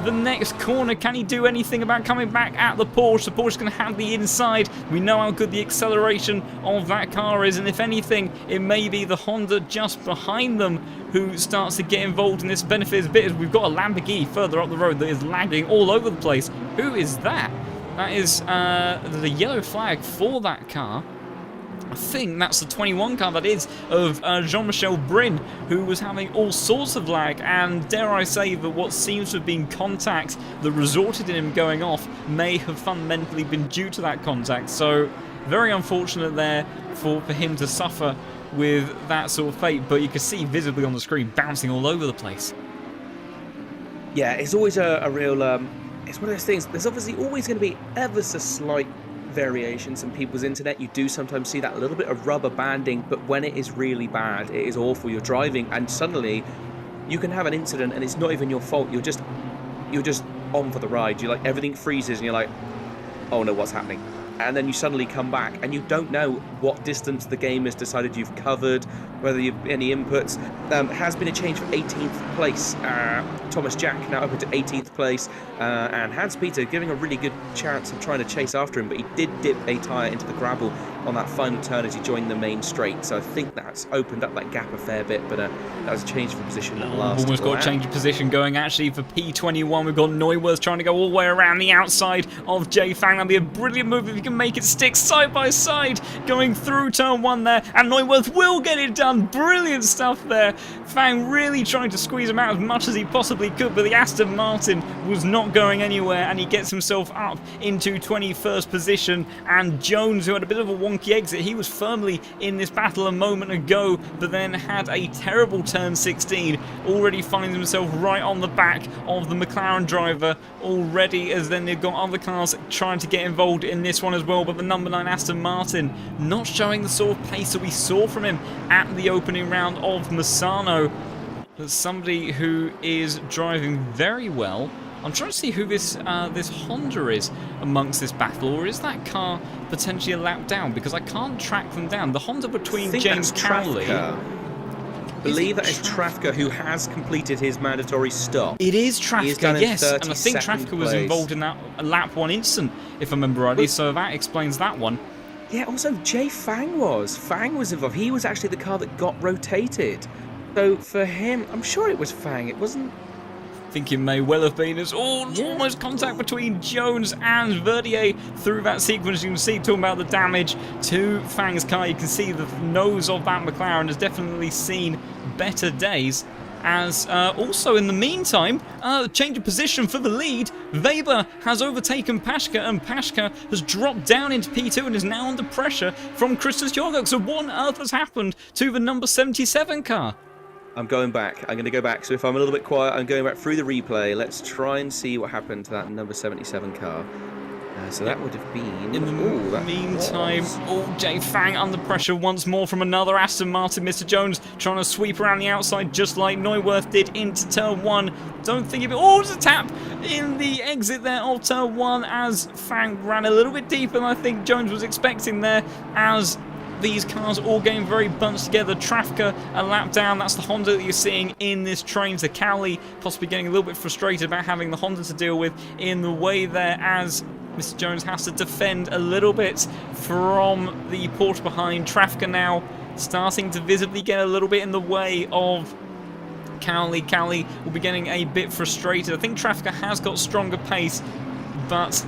the next corner. Can he do anything about coming back at the Porsche? The Porsche going to have the inside. We know how good the acceleration of that car is, and if anything, it may be the Honda just behind them who starts to get involved in this. Benefit a bit as we've got a Lamborghini further up the road that is lagging all over the place. Who is that? That is the yellow flag for that car. I think that's the 21 car, that is, of Jean-Michel Brin, who was having all sorts of lag, and dare I say that what seems to have been contact that resulted in him going off may have fundamentally been due to that contact. So very unfortunate there for him to suffer with that sort of fate, but you can see visibly on the screen bouncing all over the place. Yeah, it's always a real... it's one of those things, there's obviously always going to be ever so slight variations in people's internet. You do sometimes see that little bit of rubber banding, but when it is really bad, it is awful. You're driving and suddenly you can have an incident and it's not even your fault. You're just on for the ride. You're like, everything freezes and you're like, oh no, what's happening? And then you suddenly come back and you don't know what distance the game has decided you've covered, whether you've any inputs. Has been a change for 18th place. Thomas Jack now up into 18th place, and Hans Peter giving a really good chance of trying to chase after him, but he did dip a tyre into the gravel on that final turn as he joined the main straight. So I think that's opened up that gap a fair bit, but that was a change of position at last. Almost got a change of position going actually for P21. We've got Neuwirth trying to go all the way around the outside of Jay Fang. That'll be a brilliant move if he can make it stick side by side going through turn 1 there, and Neuwirth will get it done. Brilliant stuff there. Fang really trying to squeeze him out as much as he possibly could, but the Aston Martin was not going anywhere, and he gets himself up into 21st position. And Jones, who had a bit of a wonky exit, he was firmly in this battle a moment ago, but then had a terrible turn 16, already finds himself right on the back of the McLaren driver already, as then they've got other cars trying to get involved in this one as well. But the number 9 Aston Martin not showing the sort of pace that we saw from him at the opening round of Misano. But somebody who is driving very well. I'm trying to see who this Honda is amongst this battle, or is that car potentially a lap down? Because I can't track them down. The Honda between James Cowley. I believe that is Trafka, who has completed his mandatory stop. It is Trafka, yes, and I think Trafka was place. involved in that lap 1 incident, if I remember rightly, so that explains that one. Yeah, also Jay Fang was involved. He was actually the car that got rotated. So for him, I'm sure it was Fang. It wasn't... I think it may well have been. It's almost contact between Jones and Verdier through that sequence. You can see, talking about the damage to Fang's car, you can see the nose of that McLaren has definitely seen better days. As also in the meantime, change of position for the lead. Weber has overtaken Pashka, and Pashka has dropped down into P2 and is now under pressure from Christos Jorgok. So what on earth has happened to the number 77 car? I'm going back. I'm going to go back. So if I'm a little bit quiet, I'm going back through the replay. Let's try and see what happened to that number 77 car. So that would have been... In the meantime, Jay Fang under pressure once more from another Aston Martin. Mr. Jones trying to sweep around the outside just like Neuwirth did into turn 1. Don't think of it. Oh, there's a tap in the exit there of turn 1 as Fang ran a little bit deeper than I think Jones was expecting there, as these cars all getting very bunched together. Trafka a lap down. That's the Honda that you're seeing in this train. So Cowley possibly getting a little bit frustrated about having the Honda to deal with in the way there, as Mr. Jones has to defend a little bit from the Porsche behind. Trafka now starting to visibly get a little bit in the way of Cowley. Cowley will be getting a bit frustrated. I think Trafka has got stronger pace, but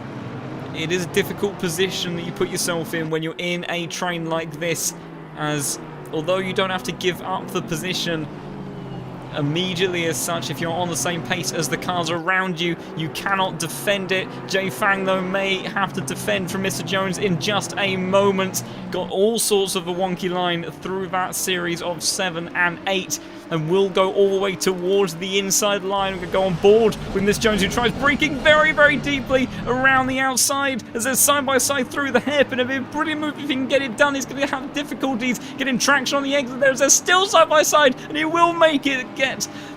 it is a difficult position that you put yourself in when you're in a train like this, as although you don't have to give up the position immediately as such, if you're on the same pace as the cars around you, you cannot defend it. Jay Fang, though, may have to defend from Mr. Jones in just a moment. Got all sorts of a wonky line through that series of 7 and 8, and will go all the way towards the inside line. We'll go on board with Mr. Jones, who tries braking very, very deeply around the outside as they're side by side through the hairpin. It'd be a brilliant move if he can get it done. He's going to have difficulties getting traction on the exit there as they're still side by side, and he will make it get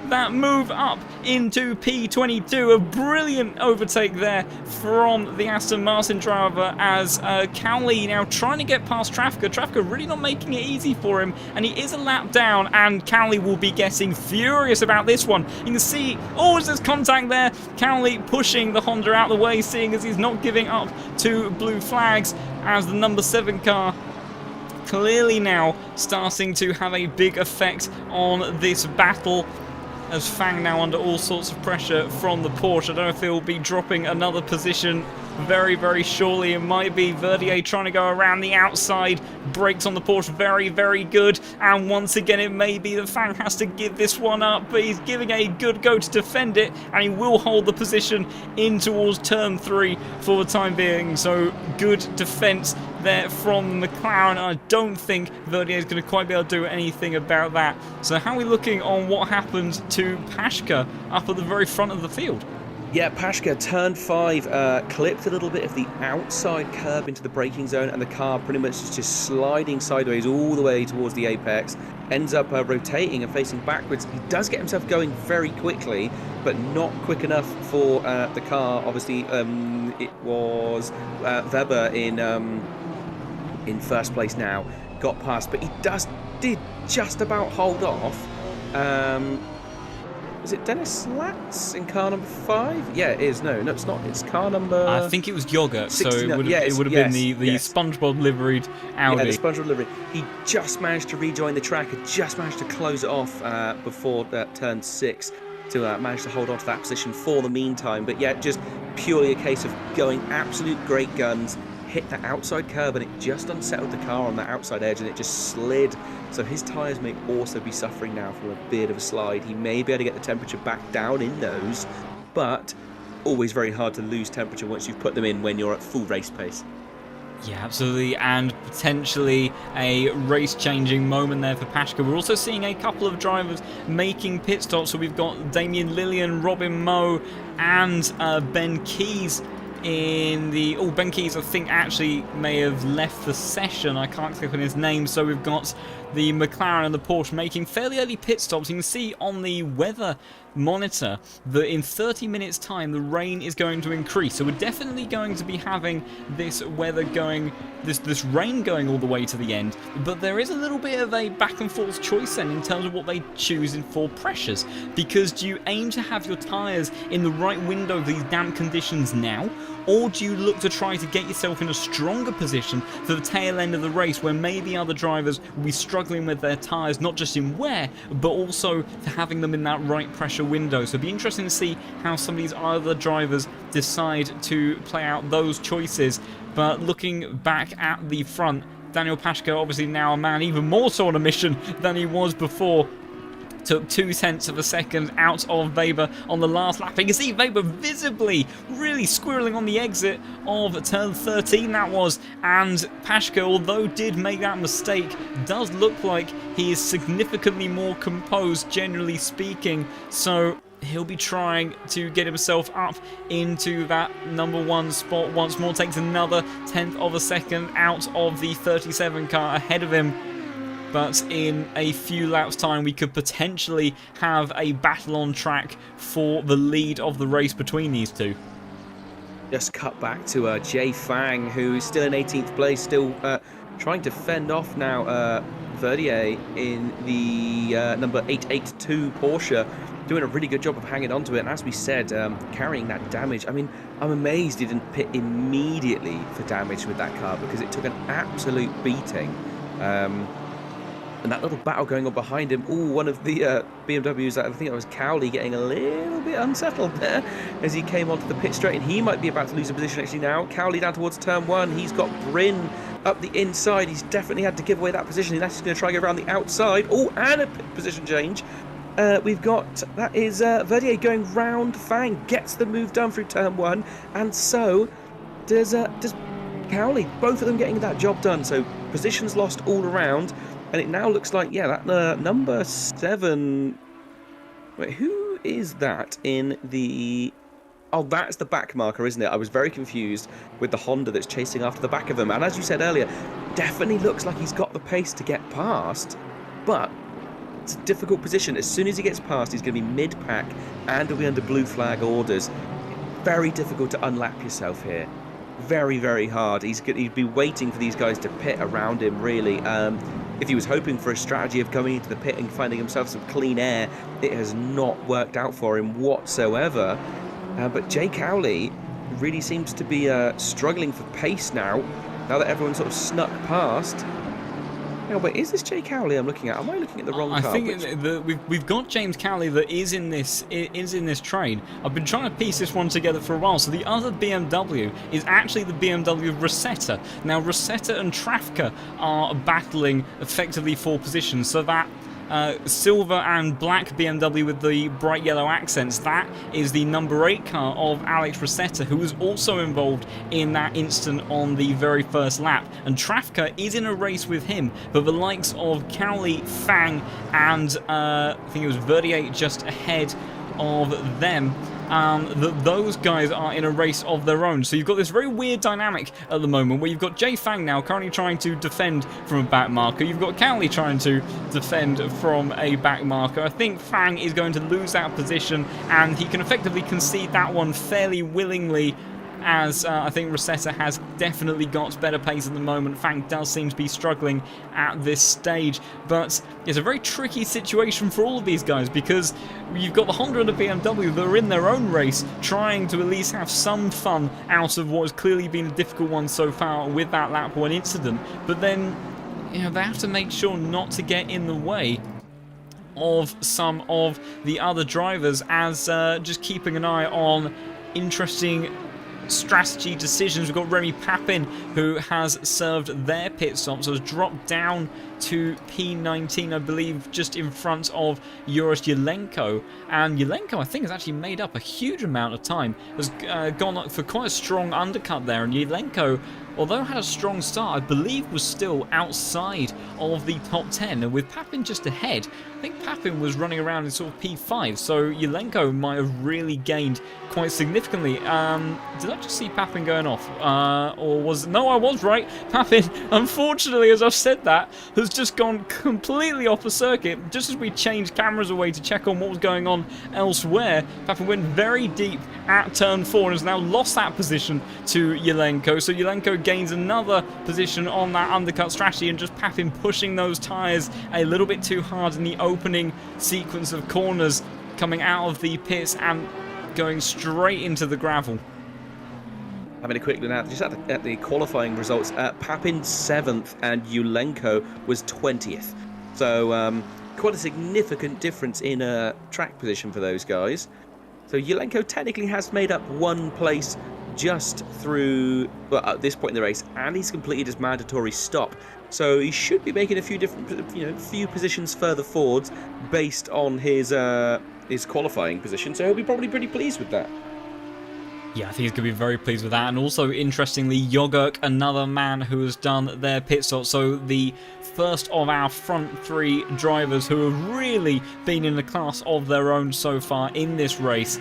that move up into P22. A brilliant overtake there from the Aston Martin driver, as Cowley now trying to get past Trafka. Trafka really not making it easy for him, and he is a lap down, and Cowley will be getting furious about this one. You can see, oh, there's contact there. Cowley pushing the Honda out of the way, seeing as he's not giving up to blue flags, as the number 7 car clearly now starting to have a big effect on this battle, as Fang now under all sorts of pressure from the Porsche. I don't know if he'll be dropping another position very, very shortly. It might be Verdier trying to go around the outside. Brakes on the Porsche very, very good. And once again, it may be that Fang has to give this one up, but he's giving a good go to defend it, and he will hold the position in towards turn 3 for the time being. So good defense there from the McLaren. I don't think Verdier is going to quite be able to do anything about that. So how are we looking on what happened to Pashka up at the very front of the field? Yeah, Pashka, turn 5, clipped a little bit of the outside curb into the braking zone, and the car pretty much is just sliding sideways all the way towards the apex. Ends up rotating and facing backwards. He does get himself going very quickly, but not quick enough for the car. Obviously, it was Weber in first place now. Got past, but he did just about hold off. Is it Dennis Latz in car number 5? Yeah, it is. No, it's not. It's car number... I think it was Yogurt, 69. so it would have been the SpongeBob liveried Audi. Yeah, the SpongeBob livery. He just managed to rejoin the track, and just managed to close it off before turn 6 to manage to hold on to that position for the meantime. But yeah, just purely a case of going absolute great guns, hit the outside curb, and it just unsettled the car on that outside edge, and it just slid. So his tyres may also be suffering now from a bit of a slide. He may be able to get the temperature back down in those, but always very hard to lose temperature once you've put them in when you're at full race pace. Yeah, absolutely, and potentially a race-changing moment there for Pashka. We're also seeing a couple of drivers making pit stops. So we've got Damien Lillian, Robin Moe, and Ben Keys in the... Oh, Ben Keys, I think, actually may have left the session. I can't click on his name. So we've got the McLaren and the Porsche making fairly early pit stops. You can see on the weather monitor that in 30 minutes time the rain is going to increase, so we're definitely going to be having this weather going, this rain going all the way to the end. But there is a little bit of a back and forth choice then in terms of what they choose in for pressures, because do you aim to have your tyres in the right window of these damp conditions now, or do you look to try to get yourself in a stronger position for the tail end of the race where maybe other drivers will be struggling with their tyres, not just in wear but also for having them in that right pressure window? So it'll be interesting to see how some of these other drivers decide to play out those choices. But looking back at the front, Daniel Pashka obviously now a man even more so on a mission than he was before. Took 0.2 of a second out of Weber on the last lap. You can see Weber visibly really squirreling on the exit of turn 13 that was, and Pashka, although did make that mistake, does look like he is significantly more composed generally speaking, so he'll be trying to get himself up into that number 1 spot once more. Takes another 1/10 of a second out of the 37 car ahead of him. But in a few laps time we could potentially have a battle on track for the lead of the race between these two. Just cut back to Jay Fang, who is still in 18th place, still trying to fend off now Verdier in the number 882 Porsche, doing a really good job of hanging on to it, and as we said, carrying that damage. I mean, I'm amazed he didn't pit immediately for damage with that car, because it took an absolute beating. And that little battle going on behind him. Ooh, one of the BMWs, I think that was Cowley, getting a little bit unsettled there as he came onto the pit straight, and he might be about to lose a position actually now. Cowley down towards turn 1. He's got Bryn up the inside. He's definitely had to give away that position. He's actually going to try and go around the outside. Oh, and a position change. We've got, that is Verdier going round Fang, gets the move done through turn 1, and so does Cowley. Both of them getting that job done. So positions lost all around. And it now looks like, yeah, that number 7... Wait, who is that in the... Oh, that's the back marker, isn't it? I was very confused with the Honda that's chasing after the back of them. And as you said earlier, definitely looks like he's got the pace to get past. But it's a difficult position. As soon as he gets past, he's going to be mid-pack and he'll be under blue flag orders. Very difficult to unlap yourself here. Very, very hard. He'd be waiting for these guys to pit around him, really. If he was hoping for a strategy of coming into the pit and finding himself some clean air, it has not worked out for him whatsoever. But Jay Cowley really seems to be struggling for pace now that everyone sort of snuck past. Now, but is this Jay Cowley I'm looking at? Am I looking at the wrong car? I think we've got James Cowley that is in this train. I've been trying to piece this one together for a while. So the other BMW is actually the BMW Rosetta. Now Rosetta and Trafka are battling effectively for positions. So that silver and black BMW with the bright yellow accents, that is the number 8 car of Alex Rosetta, who was also involved in that incident on the very first lap. And Trafka is in a race with him, but the likes of Cowley, Fang, and I think it was Verdier just ahead of them. Those guys are in a race of their own. So you've got this very weird dynamic at the moment where you've got Jay Fang now currently trying to defend from a back marker. You've got Cowley trying to defend from a back marker. I think Fang is going to lose that position, and he can effectively concede that one fairly willingly, as I think Rosetta has definitely got better pace at the moment. Fang does seem to be struggling at this stage, but it's a very tricky situation for all of these guys, because you've got the Honda and the BMW that are in their own race, trying to at least have some fun out of what has clearly been a difficult one so far with that lap 1 incident. But then, you know, they have to make sure not to get in the way of some of the other drivers, as just keeping an eye on interesting strategy decisions. We've got Remy Papin, who has served their pit stop, so has dropped down to P19, I believe, just in front of Joris Yelenko. And Yelenko, I think, has actually made up a huge amount of time, has gone for quite a strong undercut there. And Yelenko, although had a strong start, I believe was still outside of the top 10. And with Papin just ahead, I think Papin was running around in sort of P5, so Yelenko might have really gained quite significantly. Did I just see Papin going off? Or was... No, I was right. Papin, unfortunately, as I've said that, has just gone completely off the circuit. Just as we changed cameras away to check on what was going on elsewhere, Papin went very deep at turn 4 and has now lost that position to Yelenko. So Yelenko gains another position on that undercut strategy, and just Papin pushing those tyres a little bit too hard in the opening sequence of corners, coming out of the pits and going straight into the gravel. Having a quick look now, just at the qualifying results, Papin 7th and Yelenko was 20th. So quite a significant difference in track position for those guys. So Yelenko technically has made up 1 place just through, well, at this point in the race, and he's completed his mandatory stop. So he should be making a few different, few positions further forwards based on his qualifying position. So he'll be probably pretty pleased with that. Yeah, I think he's going to be very pleased with that. And also, interestingly, Yogurk, another man who has done their pit stop. So the first of our front 3 drivers who have really been in a class of their own so far in this race.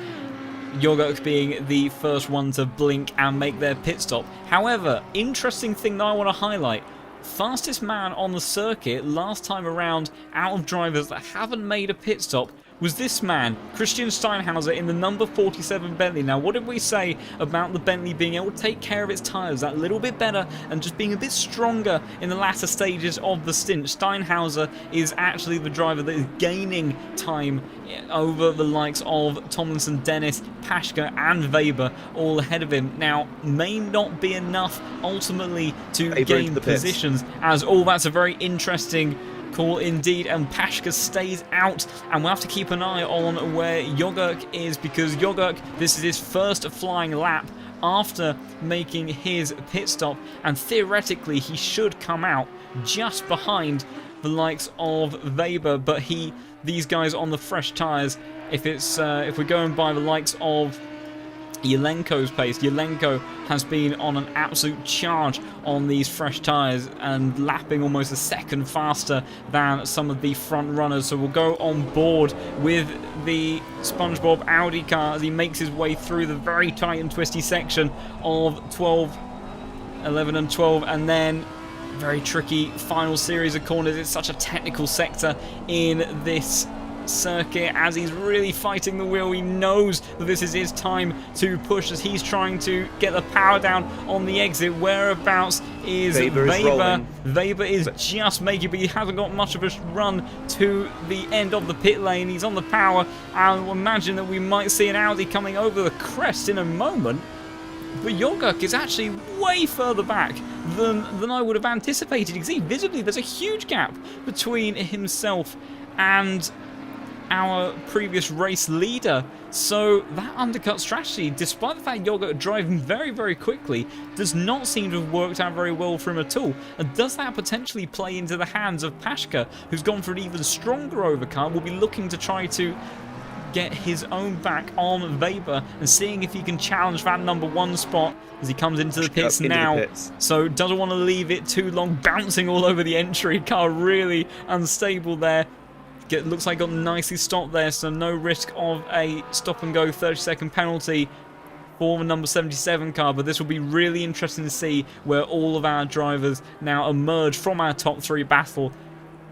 Yogurk being the first one to blink and make their pit stop. However, interesting thing that I want to highlight. Fastest man on the circuit last time around out of drivers that haven't made a pit stop was this man, Christian Steinhauser, in the number 47 Bentley. Now, what did we say about the Bentley being able to take care of its tyres that little bit better and just being a bit stronger in the latter stages of the stint? Steinhauser is actually the driver that is gaining time over the likes of Tomlinson, Dennis, Pashka and Weber all ahead of him. Now, may not be enough ultimately to gain positions, as that's a very interesting call indeed, and Pashka stays out, and we'll have to keep an eye on where Jogurk is, because Jogurk, this is his first flying lap after making his pit stop, and theoretically he should come out just behind the likes of Weber, but these guys on the fresh tyres, if we're going by the likes of Yelenko's pace, Yelenko has been on an absolute charge on these fresh tyres and lapping almost a second faster than some of the front runners. So we'll go on board with the SpongeBob Audi car as he makes his way through the very tight and twisty section of 12, 11 and 12, and then very tricky final series of corners. It's such a technical sector in this circuit as he's really fighting the wheel. He knows that this is his time to push as he's trying to get the power down on the exit. Whereabouts is Weber? Weber is just making, but he hasn't got much of a run to the end of the pit lane. He's on the power. I'll imagine that we might see an Audi coming over the crest in a moment. But Jogurk is actually way further back than I would have anticipated. You can see visibly there's a huge gap between himself and our previous race leader. So that undercut strategy, despite the fact Jogurk driving very, very quickly, does not seem to have worked out very well for him at all. And does that potentially play into the hands of Pashka, who's gone for an even stronger overcut, will be looking to try to get his own back on Weber and seeing if he can challenge that number 1 spot as he comes into the pits now. So doesn't want to leave it too long, bouncing all over the entry. Car really unstable there. Looks like got nicely stopped there, so no risk of a stop and go 30-second penalty for the number 77 car. But this will be really interesting to see where all of our drivers now emerge from our top 3 battle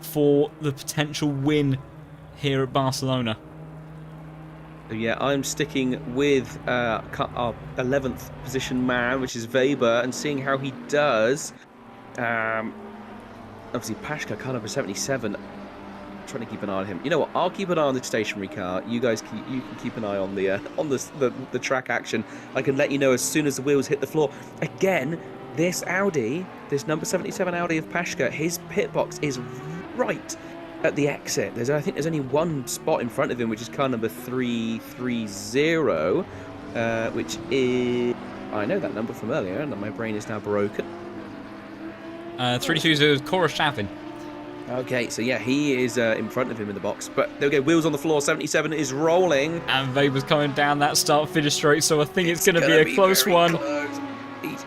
for the potential win here at Barcelona. Yeah, I'm sticking with our 11th position man, which is Weber, and seeing how he does. Obviously, Pashka, car number 77. Trying to keep an eye on him. You know what? I'll keep an eye on the stationary car. You guys, you can keep an eye on the track action. I can let you know as soon as the wheels hit the floor. Again, this Audi, this number 77 Audi of Pashka, his pit box is right at the exit. I think there's only one spot in front of him, which is car number 330, which is, I know that number from earlier, and my brain is now broken. 320 is Koroshavin. Okay, so yeah, he is in front of him in the box. But there we go, wheels on the floor, 77 is rolling. And Weber's coming down that start-finish straight, so I think it's going to be a close one. Close.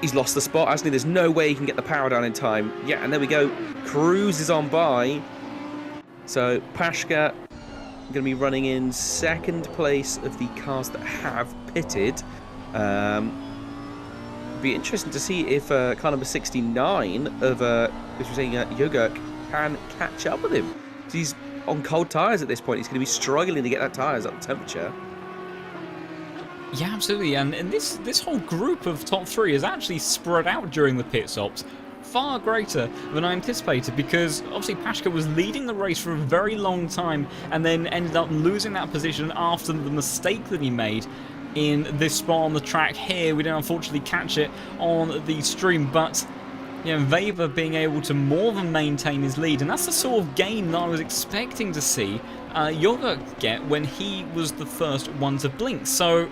He's lost the spot, hasn't he? There's no way he can get the power down in time. Yeah, and there we go. Cruises on by. So Pashka going to be running in second place of the cars that have pitted. Be interesting to see if car number 69 of, which was saying Jogurk, can catch up with him. He's on cold tyres at this point. He's going to be struggling to get that tyres up to temperature. Yeah, absolutely. And this whole group of top 3 is actually spread out during the pit stops. Far greater than I anticipated, because obviously Pashka was leading the race for a very long time and then ended up losing that position after the mistake that he made in this spot on the track here. We didn't unfortunately catch it on the stream, but Weber being able to more than maintain his lead, and that's the sort of gain that I was expecting to see Jogurk get when he was the first one to blink. So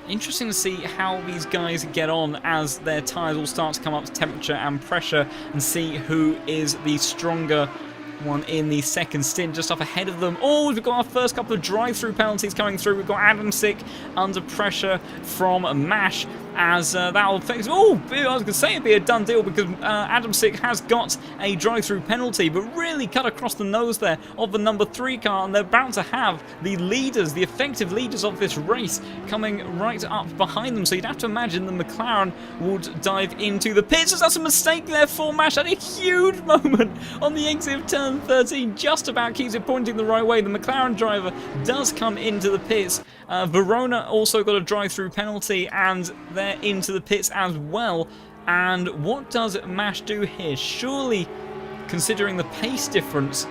interesting to see how these guys get on as their tyres all start to come up to temperature and pressure, and see who is the stronger one in the second stint, just up ahead of them. Oh, we've got our first couple of drive-through penalties coming through. We've got Adamczyk under pressure from Mash, as that will affect. Oh, I was going to say it'd be a done deal, because Adamczyk has got a drive-through penalty, but really cut across the nose there of the number 3 car, and they're about to have the leaders, the effective leaders of this race, coming right up behind them. So you'd have to imagine the McLaren would dive into the pits. As that's a mistake there for Mash. Had a huge moment on the exit of turn turn 13, just about keeps it pointing the right way. The McLaren driver does come into the pits. Verona also got a drive-through penalty, and they're into the pits as well. And what does Mash do here? Surely, considering the pace difference,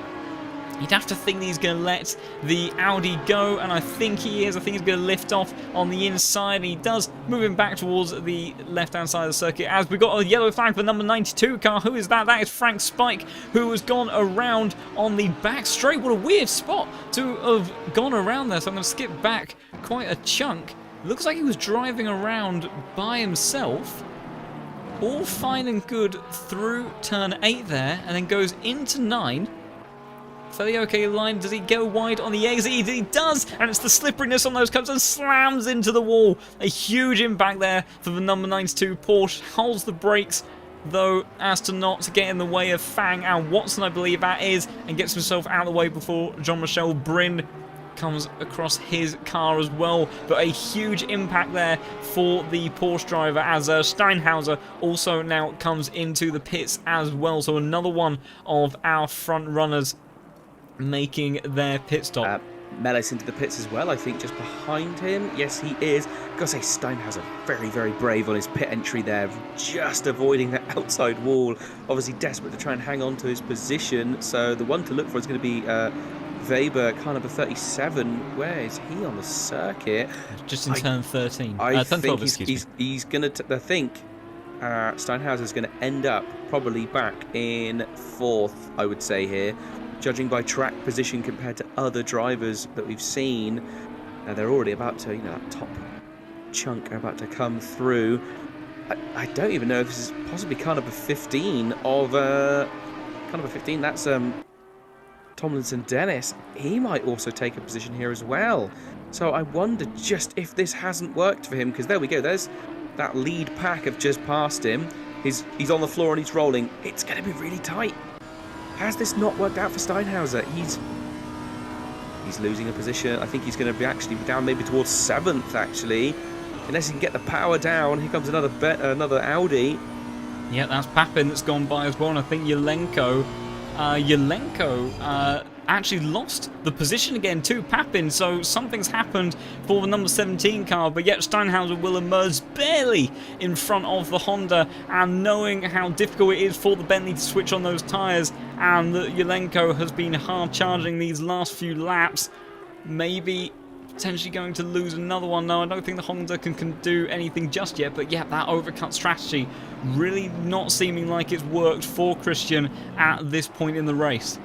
you'd have to think that he's going to let the Audi go, and I think he is. I think he's going to lift off on the inside, and he does, moving back towards the left-hand side of the circuit, as we got a yellow flag for number 92 car. Who is that? That is Frank Spike, who has gone around on the back straight. What a weird spot to have gone around there, so I'm going to skip back quite a chunk. Looks like he was driving around by himself. All fine and good through turn 8 there, and then goes into 9. Fairly okay line. Does he go wide on the exit? He does, and it's the slipperiness on those cuts and slams into the wall. A huge impact there for the number 92 Porsche. Holds the brakes, though, as to not to get in the way of Fang and Watson, I believe that is, and gets himself out of the way before Jean-Michel Bryn comes across his car as well. But a huge impact there for the Porsche driver, as Steinhauser also now comes into the pits as well. So another one of our front runners making their pit stop. Melis into the pits as well, I think, just behind him. Yes, he is. Gotta say, Steinhauser very, very brave on his pit entry there, just avoiding that outside wall. Obviously desperate to try and hang on to his position. So the one to look for is going to be Weber, car number 37. Where is he on the circuit? Just in turn 13. I turn think 12, excuse me. he's going to... I think Steinhauser's going to end up probably back in 4th, I would say here. Judging by track position compared to other drivers that we've seen, they're already about to, that top chunk are about to come through. I don't even know if this is possibly car number 15 of car number 15. That's Tomlinson Dennis. He might also take a position here as well. So I wonder just if this hasn't worked for him, because there we go. There's that lead pack have just passed him. He's on the floor and he's rolling. It's going to be really tight. Has this not worked out for Steinhauser? He's losing a position. I think he's going to be actually down maybe towards 7th, actually. Unless he can get the power down. Here comes another Audi. Yeah, that's Papin that's gone by as well, and I think Yelenko actually lost the position again to Papin, so something's happened for the number 17 car, but yet Steinhauser will emerge barely in front of the Honda, and knowing how difficult it is for the Bentley to switch on those tyres, and that Yelenko has been hard charging these last few laps, maybe potentially going to lose another one. No, I don't think the Honda can do anything just yet, but yeah, that overcut strategy really not seeming like it's worked for Christian at this point in the race.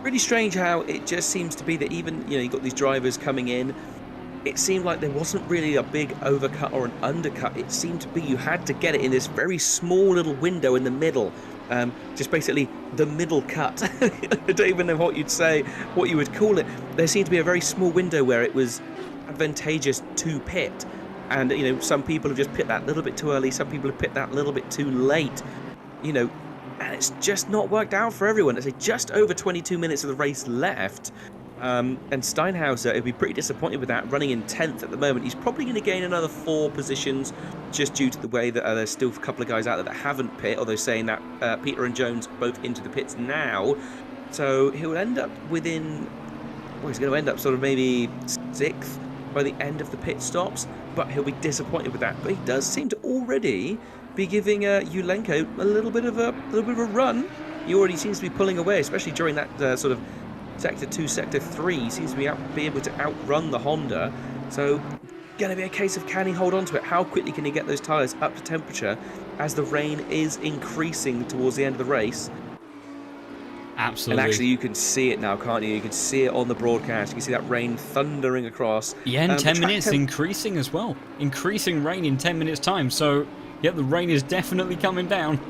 Really strange how it just seems to be that even, you've got these drivers coming in, it seemed like there wasn't really a big overcut or an undercut. It seemed to be you had to get it in this very small little window in the middle. Just basically the middle cut. I don't even know what you would call it. There seemed to be a very small window where it was advantageous to pit. And, some people have just pit that a little bit too early. Some people have pit that a little bit too late. And it's just not worked out for everyone. It's just over 22 minutes of the race left. And Steinhauser would be pretty disappointed with that, running in 10th at the moment. He's probably going to gain another 4 positions just due to the way that there's still a couple of guys out there that haven't pit, although saying that Peter and Jones both into the pits now. So he'll end up he's going to end up sort of maybe 6th by the end of the pit stops, but he'll be disappointed with that. But he does seem to already be giving Yelenko a little bit of a run. He already seems to be pulling away, especially during that sort of Sector 2, Sector 3. He seems to be able to outrun the Honda. So, going to be a case of can he hold on to it? How quickly can he get those tyres up to temperature as the rain is increasing towards the end of the race? Absolutely. And actually, you can see it now, can't you? You can see it on the broadcast. You can see that rain thundering across. Yeah, in 10 minutes, increasing as well. Increasing rain in 10 minutes' time. So, yeah, the rain is definitely coming down.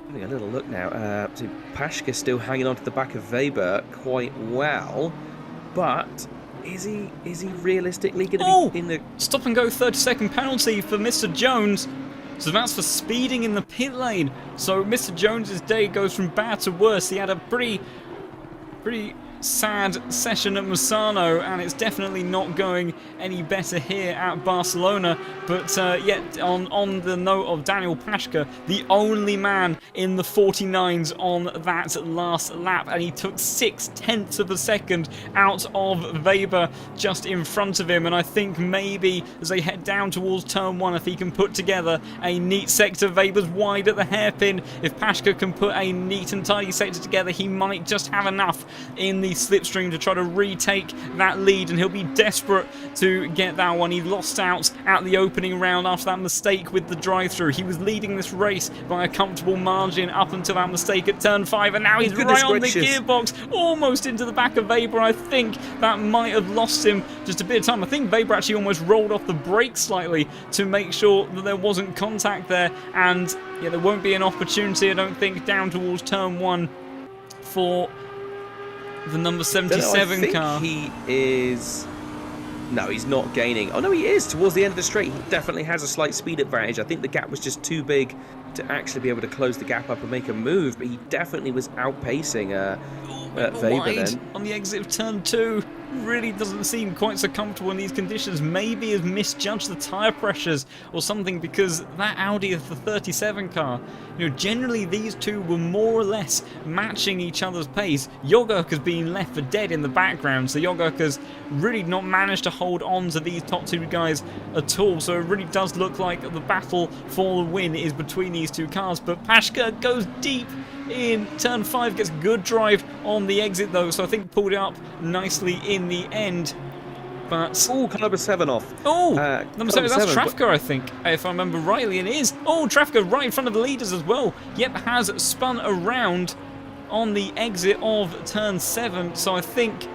Having a little look now. So Pashka still hanging on to the back of Weber quite well, but is he realistically going to be in the stop and go 30-second penalty for Mr. Jones? So that's for speeding in the pit lane. So Mr. Jones's day goes from bad to worse. He had a pretty sad session at Misano, and it's definitely not going any better here at Barcelona. But yet, on the note of Daniel Paschke, the only man in the 49s on that last lap, and he took 0.6 of a second out of Weber just in front of him. And I think maybe as they head down towards turn 1, if he can put together a neat sector, Weber's wide at the hairpin. If Paschke can put a neat and tidy sector together, he might just have enough in the slipstream to try to retake that lead, and he'll be desperate to get that one. He lost out at the opening round after that mistake with the drive-through. He was leading this race by a comfortable margin up until that mistake at turn 5, and now he's right on the gearbox, almost into the back of Weber. I think that might have lost him just a bit of time. I think Weber actually almost rolled off the brakes slightly to make sure that there wasn't contact there, and yeah, there won't be an opportunity, I don't think, down towards turn 1 for the number 77 car. He is... No, he's not gaining. Oh, no, he is. Towards the end of the straight, he definitely has a slight speed advantage. I think the gap was just too big to actually be able to close the gap up and make a move, but he definitely was outpacing Weber then. On the exit of turn 2. Really doesn't seem quite so comfortable in these conditions. Maybe has misjudged the tyre pressures or something, because that Audi is the 37 car. You know, generally these two were more or less matching each other's pace. Jogurk has been left for dead in the background, so Jogurk has really not managed to hold on to these top two guys at all. So it really does look like the battle for the win is between these two cars. But Paschke goes deep in turn 5, gets good drive on the exit though, so I think pulled it up nicely in the end. But oh, number 7 off. Oh, number 7, that's Trafka, I think, if I remember rightly. And it is. Oh, Trafka right in front of the leaders as well. Yep, has spun around on the exit of turn 7. So I think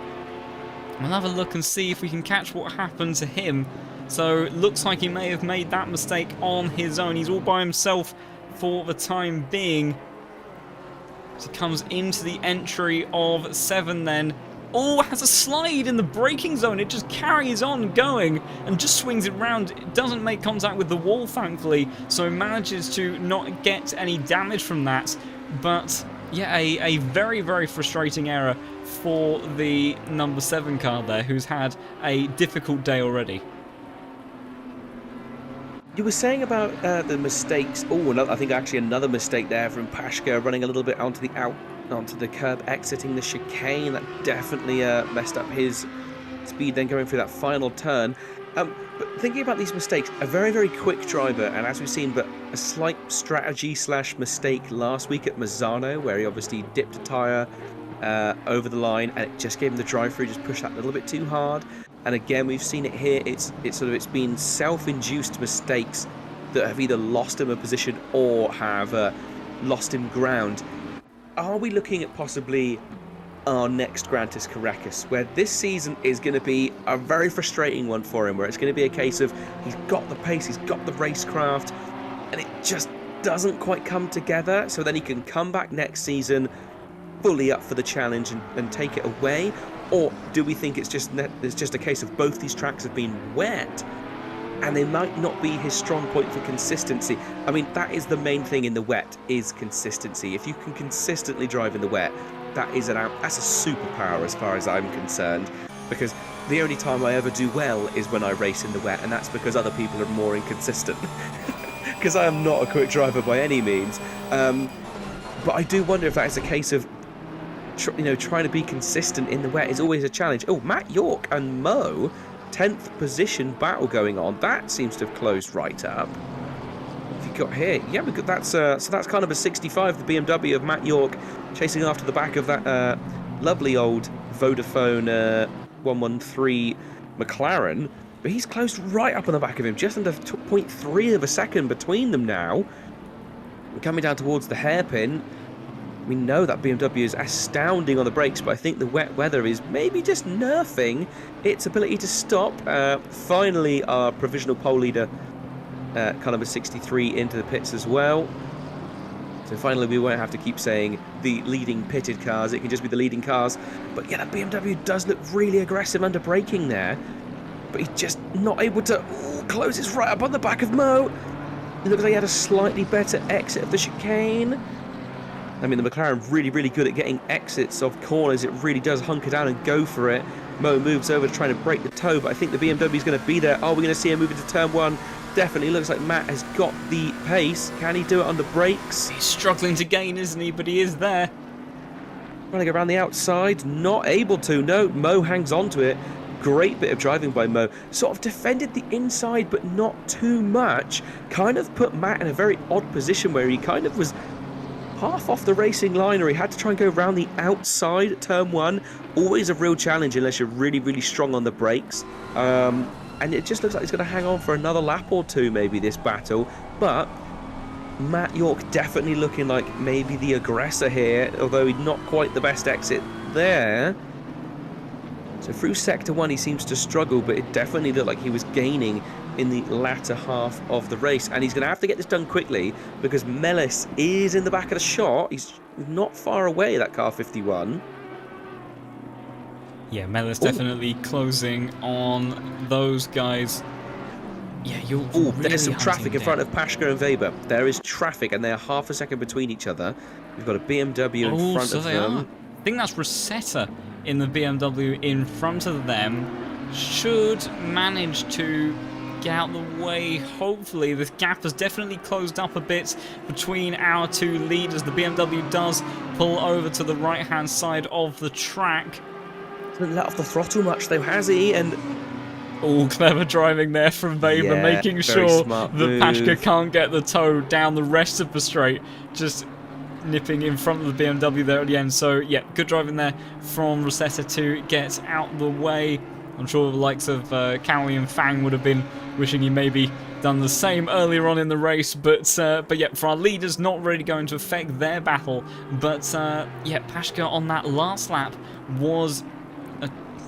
we'll have a look and see if we can catch what happened to him. So it looks like he may have made that mistake on his own. He's all by himself for the time being. So he comes into the entry of 7 then. Oh, has a slide in the braking zone. It just carries on going and just swings it round. It doesn't make contact with the wall, thankfully, so manages to not get any damage from that. But yeah, a very, very frustrating error for the number 7 car there, who's had a difficult day already. You were saying about the mistakes. Oh, I think actually another mistake there from Paschke, running a little bit onto the curb, exiting the chicane. That definitely messed up his speed then going through that final turn. But thinking about these mistakes, a very, very quick driver, and as we've seen, but a slight strategy / mistake last week at Misano, where he obviously dipped a tyre over the line, and it just gave him the drive-through, just pushed that a little bit too hard. And again, we've seen it here. It's been self-induced mistakes that have either lost him a position or have lost him ground. Are we looking at possibly our next Grantis Caracas, where this season is going to be a very frustrating one for him, where it's going to be a case of he's got the pace, he's got the racecraft, and it just doesn't quite come together, so then he can come back next season fully up for the challenge and take it away? Or do we think it's just a case of both these tracks have been wet and they might not be his strong point for consistency? I mean, that is the main thing in the wet, is consistency. If you can consistently drive in the wet, that's a superpower as far as I'm concerned, because the only time I ever do well is when I race in the wet, and that's because other people are more inconsistent. Because I am not a quick driver by any means. But I do wonder if that is a case of trying to be consistent in the wet is always a challenge. Oh, Matt York and Mo, 10th position battle going on. That seems to have closed right up. What have you got here? Yeah, we got that's so that's kind of a 65, the BMW of Matt York, chasing after the back of that lovely old Vodafone 113 McLaren. But he's closed right up on the back of him, just under 0.3 of a second between them now. We're coming down towards the hairpin. We know that BMW is astounding on the brakes, but I think the wet weather is maybe just nerfing its ability to stop. Finally, our provisional pole leader, kind of a 63, into the pits as well. So finally, we won't have to keep saying the leading pitted cars. It can just be the leading cars. But yeah, that BMW does look really aggressive under braking there. But he's just not able to close his right up on the back of Mo. It looks like he had a slightly better exit of the chicane. I mean, the McLaren really, really good at getting exits of corners. It really does hunker down and go for it. Mo moves over to try to break the toe, but I think the BMW is going to be there. Are we going to see him move into turn 1? Definitely looks like Matt has got the pace. Can he do it on the brakes? He's struggling to gain, isn't he? But he is there. Trying to go around the outside. Not able to. No, Mo hangs on to it. Great bit of driving by Mo. Sort of defended the inside, but not too much. Kind of put Matt in a very odd position where he kind of was half off the racing line, or he had to try and go around the outside at turn 1. Always a real challenge unless you're really, really strong on the brakes. And it just looks like he's going to hang on for another lap or two, maybe, this battle. But Matt York definitely looking like maybe the aggressor here, although he's not quite the best exit there. So through sector 1 he seems to struggle, but it definitely looked like he was gaining in the latter half of the race. And he's going to have to get this done quickly because Mellis is in the back of the shot. He's not far away, that car 51. Yeah, Mellis definitely closing on those guys. Yeah, you're really there's some traffic in hunting front of Pashka and Weber. There is traffic, and they are half a second between each other. We've got a BMW in front of them. I think that's Rosetta in the BMW in front of them. Should manage to get out the way, hopefully. This gap has definitely closed up a bit between our two leaders. The BMW does pull over to the right-hand side of the track. Doesn't let off the throttle much, though, has he? And all clever driving there from Weber, making sure that Pashka can't get the toe down the rest of the straight. Just nipping in front of the BMW there at the end. So, yeah, good driving there from Rosetta to get out the way. I'm sure the likes of Cowie and Fang would have been wishing he maybe done the same earlier on in the race. But yeah, for our leaders, not really going to affect their battle. But, yeah, Pashka on that last lap was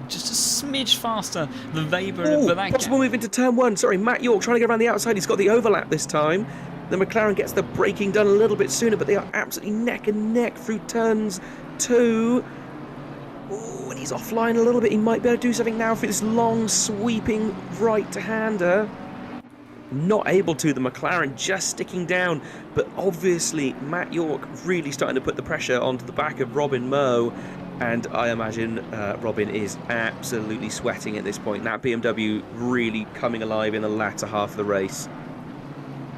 just a smidge faster than Weber. But that possible move into turn 1. Sorry, Matt York trying to get around the outside. He's got the overlap this time. The McLaren gets the braking done a little bit sooner, but they are absolutely neck and neck through turns 2. Oh, and he's offline a little bit. He might be able to do something now for this long, sweeping right-hander. Not able to. The McLaren just sticking down, but obviously Matt York really starting to put the pressure onto the back of Robin Moe. And I imagine Robin is absolutely sweating at this point. That BMW really coming alive in the latter half of the race.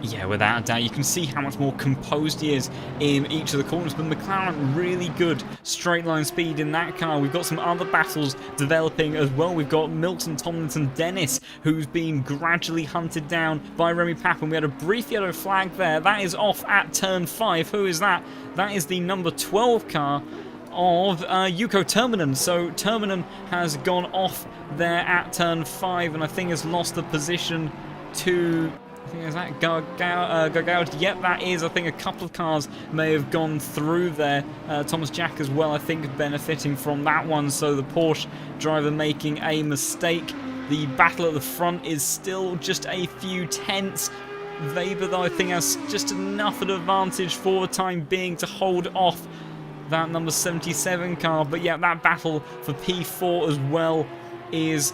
Yeah, without a doubt. You can see how much more composed he is in each of the corners. But McLaren, really good straight line speed in that car. We've got some other battles developing as well. We've got Milton Tomlinson Dennis, who's been gradually hunted down by Remy Pappen. We had a brief yellow flag there. That is off at turn 5. Who is that? That is the number 12 car of Yuko Terminen. So Terminen has gone off there at turn 5 and I think has lost the position to, I think is that Gagaud. Yep, that is. I think a couple of cars may have gone through there. Thomas Jack as well, I think, benefiting from that one. So the Porsche driver making a mistake. The battle at the front is still just a few tenths. Weber, though, I think has just enough of an advantage for the time being to hold off that number 77 car. But yeah, that battle for P4 as well is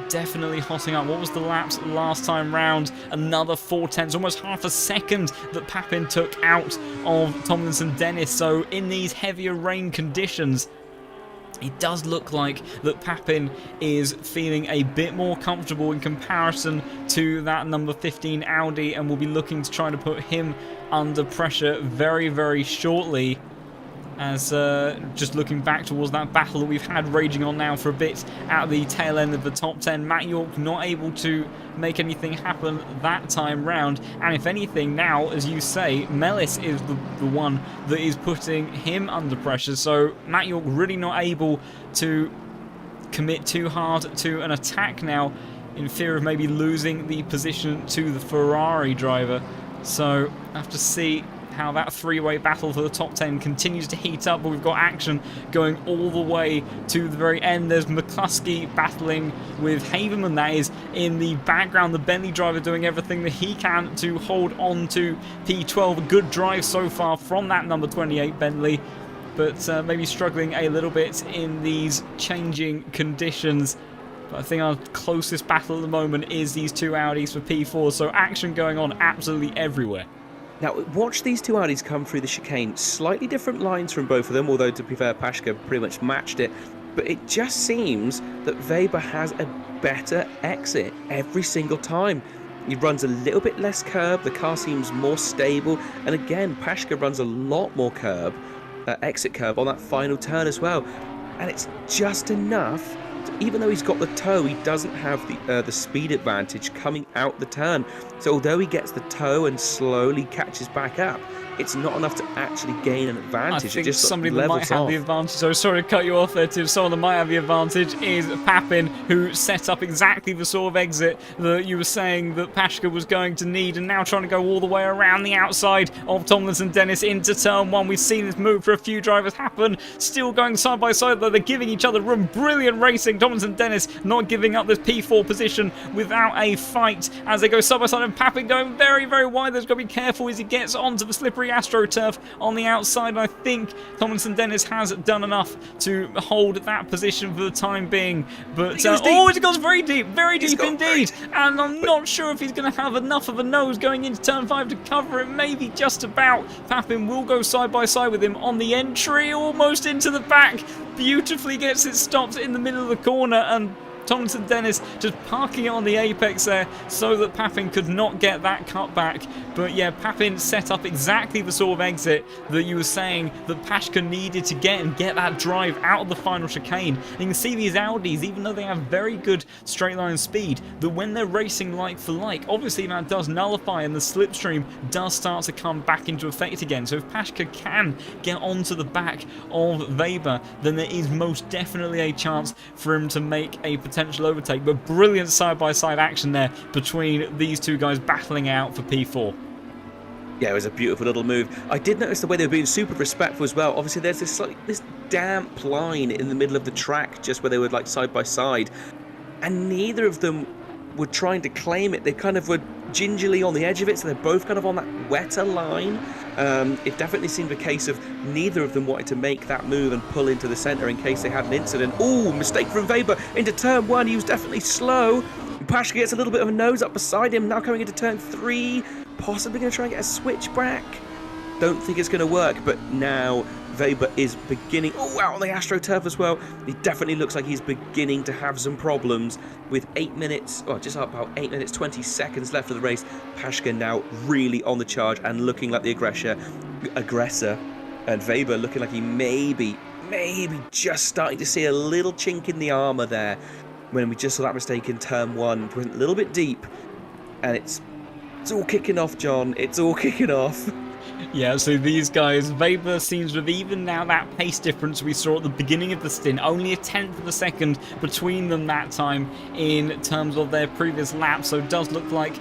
definitely hotting up. What was the laps last time round? Another 4 tenths, almost half a second that Pappen took out of Tomlinson Dennis. So in these heavier rain conditions, it does look like that Pappen is feeling a bit more comfortable in comparison to that number 15 Audi, and will be looking to try to put him under pressure very, very shortly. As just looking back towards that battle that we've had raging on now for a bit at the tail end of the top 10. Matt York not able to make anything happen that time round. And if anything now, as you say, Mellis is the one that is putting him under pressure. So Matt York really not able to commit too hard to an attack now, in fear of maybe losing the position to the Ferrari driver. So I have to see how that three-way battle for the top 10 continues to heat up, but we've got action going all the way to the very end. There's McCluskey battling with Haverman, that is, in the background. The Bentley driver doing everything that he can to hold on to P12. A good drive so far from that number 28 Bentley, but maybe struggling a little bit in these changing conditions. But I think our closest battle at the moment is these two Audis for P4, so action going on absolutely everywhere. Now, watch these two Audis come through the chicane. Slightly different lines from both of them, although, to be fair, Pashka pretty much matched it. But it just seems that Weber has a better exit every single time. He runs a little bit less curb, the car seems more stable, and again, Pashka runs a lot more curb, exit curb on that final turn as well. And it's just enough, even though he's got the toe, he doesn't have the speed advantage coming out the turn. So although he gets the toe and slowly catches back up, it's not enough to actually gain an advantage. I think it just somebody that levels might have off. the advantage, so sorry to cut you off there, Tim. Someone that might have the advantage is Papin, who set up exactly the sort of exit that you were saying that Pashka was going to need, and now trying to go all the way around the outside of Tomlinson Dennis into turn one. We've seen this move for a few drivers happen, still going side by side, though they're giving each other room. Brilliant racing. Tomlinson Dennis not giving up this P4 position without a fight as they go side by side, and Papin going very, very wide. There's got to be careful as he gets onto the slippery AstroTurf on the outside, and I think Tomlinson Dennis has done enough to hold that position for the time being. But it goes very deep indeed, and I'm not sure if he's going to have enough of a nose going into turn 5 to cover it. Maybe just about. Papin will go side by side with him on the entry, almost into the back. Beautifully gets it stopped in the middle of the corner, and Tomlinson Dennis just parking it on the apex there so that Papin could not get that cut back. But yeah, Papin set up exactly the sort of exit that you were saying that Pashka needed to get and get that drive out of the final chicane. And you can see these Audis, even though they have very good straight line speed, that when they're racing like for like, obviously that does nullify and the slipstream does start to come back into effect again. So if Pashka can get onto the back of Weber, then there is most definitely a chance for him to make a potential overtake. But brilliant side-by-side action there between these two guys battling out for P4. Yeah, it was a beautiful little move. I did notice the way they were being super respectful as well. Obviously, there's this damp line in the middle of the track, just where they were like side by side, and neither of them were trying to claim it. They kind of were gingerly on the edge of it, so they're both kind of on that wetter line. It definitely seemed a case of neither of them wanted to make that move and pull into the centre in case they had an incident. Oh, mistake from Weber into turn 1. He was definitely slow. Pashka gets a little bit of a nose up beside him. Now coming into turn 3, possibly going to try and get a switchback. Don't think it's going to work, but now Weber is beginning... Oh, out on the AstroTurf as well. He definitely looks like he's beginning to have some problems with 8 minutes, or just about 8 minutes, 20 seconds left of the race. Pashka now really on the charge and looking like the aggressor. And Weber looking like he maybe just starting to see a little chink in the armour there when we just saw that mistake in turn 1. Went a little bit deep, and it's all kicking off, John. It's all kicking off. Yeah, so these guys, Weber seems to have even now that pace difference we saw at the beginning of the stint, only a tenth of a second between them that time in terms of their previous lap, so it does look like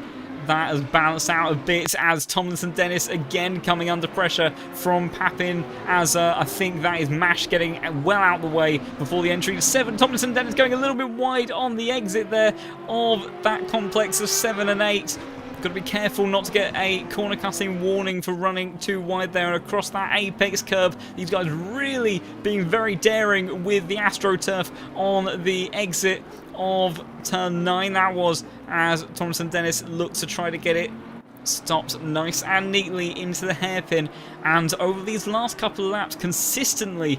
that has balanced out a bit as Tomlinson Dennis again coming under pressure from Papin, as I think that is Mash getting well out of the way before the entry to 7. Tomlinson Dennis going a little bit wide on the exit there of that complex of 7 and 8. Got to be careful not to get a corner cutting warning for running too wide there and across that apex curve. These guys really being very daring with the AstroTurf on the exit of turn 9. That was as Tomlinson Dennis looked to try to get it stopped nice and neatly into the hairpin. And over these last couple of laps, consistently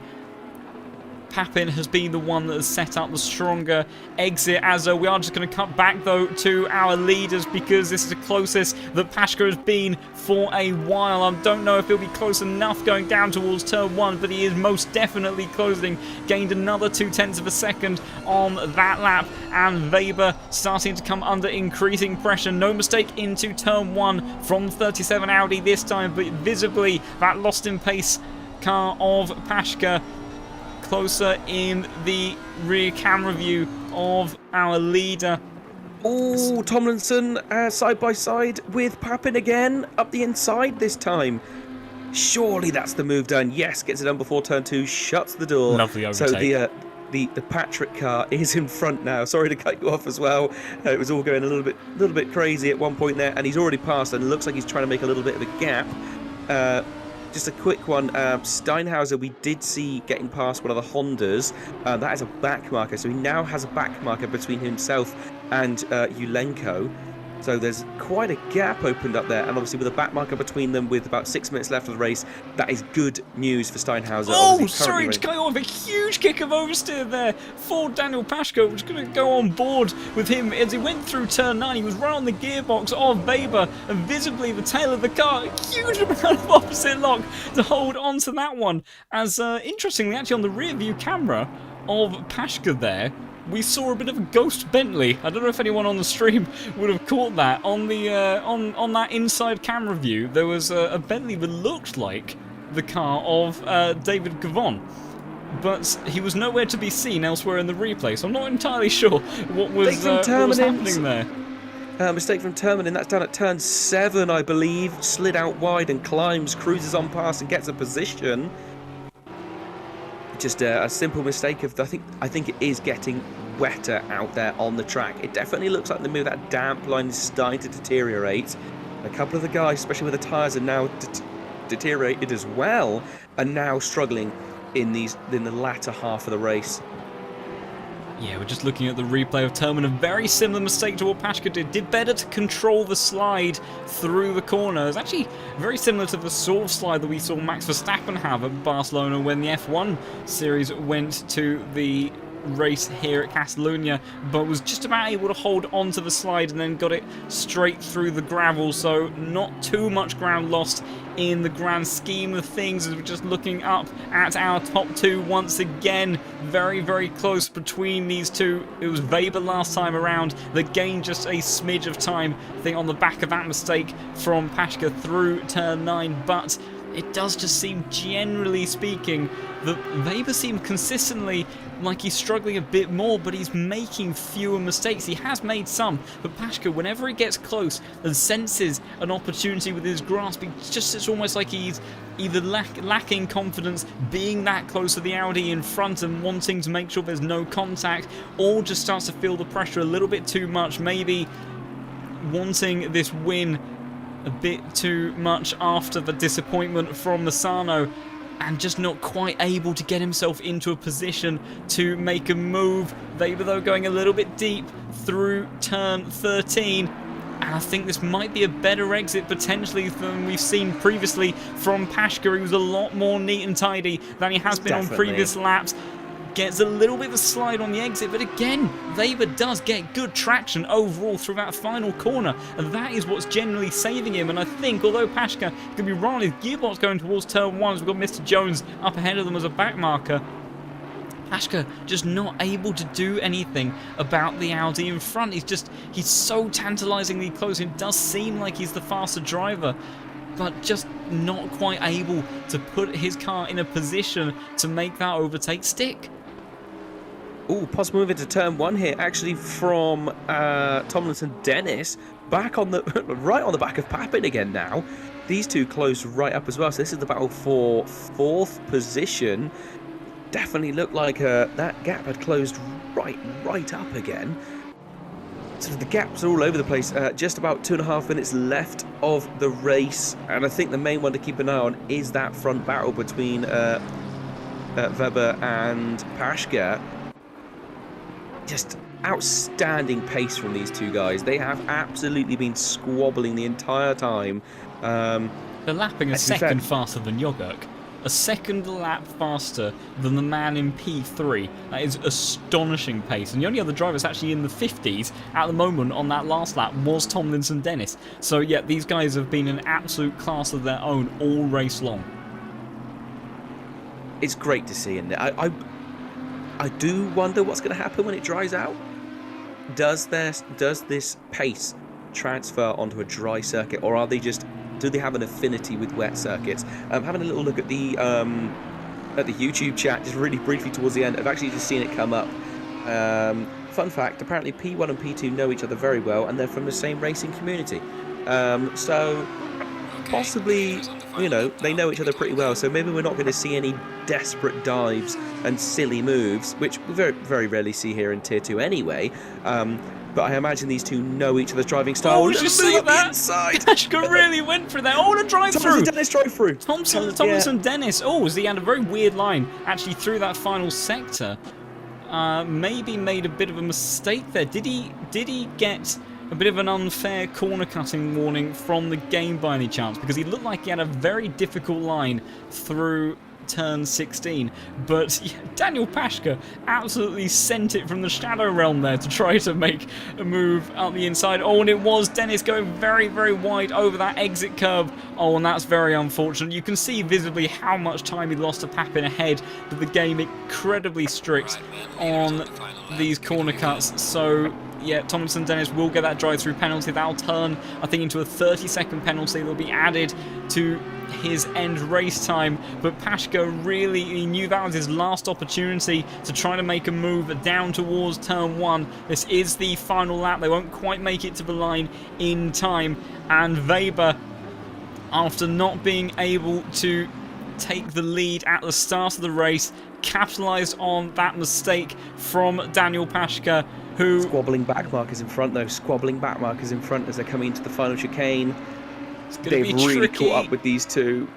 Papin has been the one that has set up the stronger exit, as we are just going to cut back though to our leaders because this is the closest that Pashka has been for a while. I don't know if he'll be close enough going down towards turn 1, but he is most definitely closing. Gained another 0.2 of a second on that lap, and Weber starting to come under increasing pressure. No mistake into turn 1 from 37 Audi this time, but visibly that lost in pace car of Pashka closer in the rear camera view of our leader. Oh, Tomlinson side by side with Papin again, up the inside this time. Surely that's the move done. Yes, gets it done before turn 2, shuts the door. Lovely overtake. So the Patrick car is in front now. Sorry to cut you off as well. It was all going a little bit crazy at one point there, and he's already passed, and it looks like he's trying to make a little bit of a gap. Just a quick one, Steinhauser we did see getting past one of the Hondas. That is a back marker, so he now has a back marker between himself and Ulenko. So there's quite a gap opened up there, and obviously with a back marker between them with about 6 minutes left of the race, that is good news for Steinhauser. Oh, sorry, to go off a huge kick of oversteer there for Daniel Pashka, which is going to go on board with him as he went through turn 9. He was right on the gearbox of Weber, and visibly the tail of the car, a huge amount of opposite lock to hold on to that one. As interestingly, actually on the rear view camera of Pashka there, we saw a bit of a ghost Bentley. I don't know if anyone on the stream would have caught that. On the on that inside camera view, there was a Bentley that looked like the car of David Gavon, but he was nowhere to be seen elsewhere in the replay. So I'm not entirely sure what was happening there. Mistake from Terminin. That's down at turn 7, I believe. Slid out wide and climbs, cruises on past and gets a position. Just a simple mistake of I think it is getting wetter out there on the track. It definitely looks like that damp line is starting to deteriorate. A couple of the guys, especially where the tyres are now deteriorated as well, are now struggling in the latter half of the race. Yeah, we're just looking at the replay of Termin. A very similar mistake to what Pashka did. Did better to control the slide through the corners. Actually, very similar to the sort of slide that we saw Max Verstappen have at Barcelona when the F1 series went to the race here at Catalunya, but was just about able to hold on to the slide and then got it straight through the gravel. So not too much ground lost in the grand scheme of things, as we're just looking up at our top two once again. Very, very close between these two. It was Weber last time around that gained just a smidge of time, I think, on the back of that mistake from Pashka through turn 9, but it does just seem, generally speaking, that Weber seemed consistently like he's struggling a bit more, but he's making fewer mistakes. He has made some, but Pashka, whenever he gets close and senses an opportunity with his grasp, it's almost like he's either lacking confidence being that close to the Audi in front and wanting to make sure there's no contact, or just starts to feel the pressure a little bit too much, maybe wanting this win a bit too much after the disappointment from Misano, and just not quite able to get himself into a position to make a move. Weber, though, going a little bit deep through turn 13. And I think this might be a better exit potentially than we've seen previously from Pashka. He was a lot more neat and tidy than he has been on previous laps. Gets a little bit of a slide on the exit, but again, Weber does get good traction overall through that final corner, and that is what's generally saving him. And I think, although Pashka could be wrong, his gearbox going towards turn 1, as we've got Mr. Jones up ahead of them as a back marker, Pashka just not able to do anything about the Audi in front. He's so tantalisingly close. It does seem like he's the faster driver, but just not quite able to put his car in a position to make that overtake stick. Oh, possible move into turn 1 here, actually from Tomlinson Dennis, back on the right on the back of Papin again now. These two close right up as well, so this is the battle for 4th position. Definitely looked like that gap had closed right up again. So the gaps are all over the place. Just about 2.5 minutes left of the race, and I think the main one to keep an eye on is that front battle between Weber and Pashka. Just outstanding pace from these two guys. They have absolutely been squabbling the entire time. They're lapping a second faster than Yogurk. A second lap faster than the man in P3. That is astonishing pace. And the only other driver that's actually in the 50s at the moment on that last lap was Tomlinson Dennis. So yeah, these guys have been an absolute class of their own all race long. It's great to see in there. I do wonder what's going to happen when it dries out. Does this pace transfer onto a dry circuit, or are they do they have an affinity with wet circuits? Having a little look at the YouTube chat just really briefly towards the end. I've actually just seen it come up. Fun fact: apparently P1 and P2 know each other very well, and they're from the same racing community. So possibly, you know, they know each other pretty well, so maybe we're not going to see any desperate dives and silly moves, which we very, very rarely see here in Tier 2 anyway. But I imagine these two know each other's driving style. Oh, did you see that? Pashka really went for that. Oh, the drive-through! Dennis drive-through! Tomlinson Dennis. Oh, he had a very weird line, actually, through that final sector. Maybe made a bit of a mistake there. Did he get a bit of an unfair corner cutting warning from the game by any chance, because he looked like he had a very difficult line through turn 16, but yeah, Daniel Pashka absolutely sent it from the shadow realm there to try to make a move up the inside. Oh, and it was Dennis going very, very wide over that exit curb. Oh, and that's very unfortunate. You can see visibly how much time he lost to Papin ahead, but the game incredibly strict on these corner cuts. So yeah, Tomlinson Dennis will get that drive-through penalty. That'll turn, I think, into a 30-second penalty that will be added to his end race time. But Pashka really, he knew that was his last opportunity to try to make a move down towards turn 1. This is the final lap. They won't quite make it to the line in time. And Weber, after not being able to take the lead at the start of the race, capitalised on that mistake from Daniel Pashka, who... Squabbling back markers in front, though. Squabbling back markers in front as they're coming into the final chicane. They've really caught up with these two.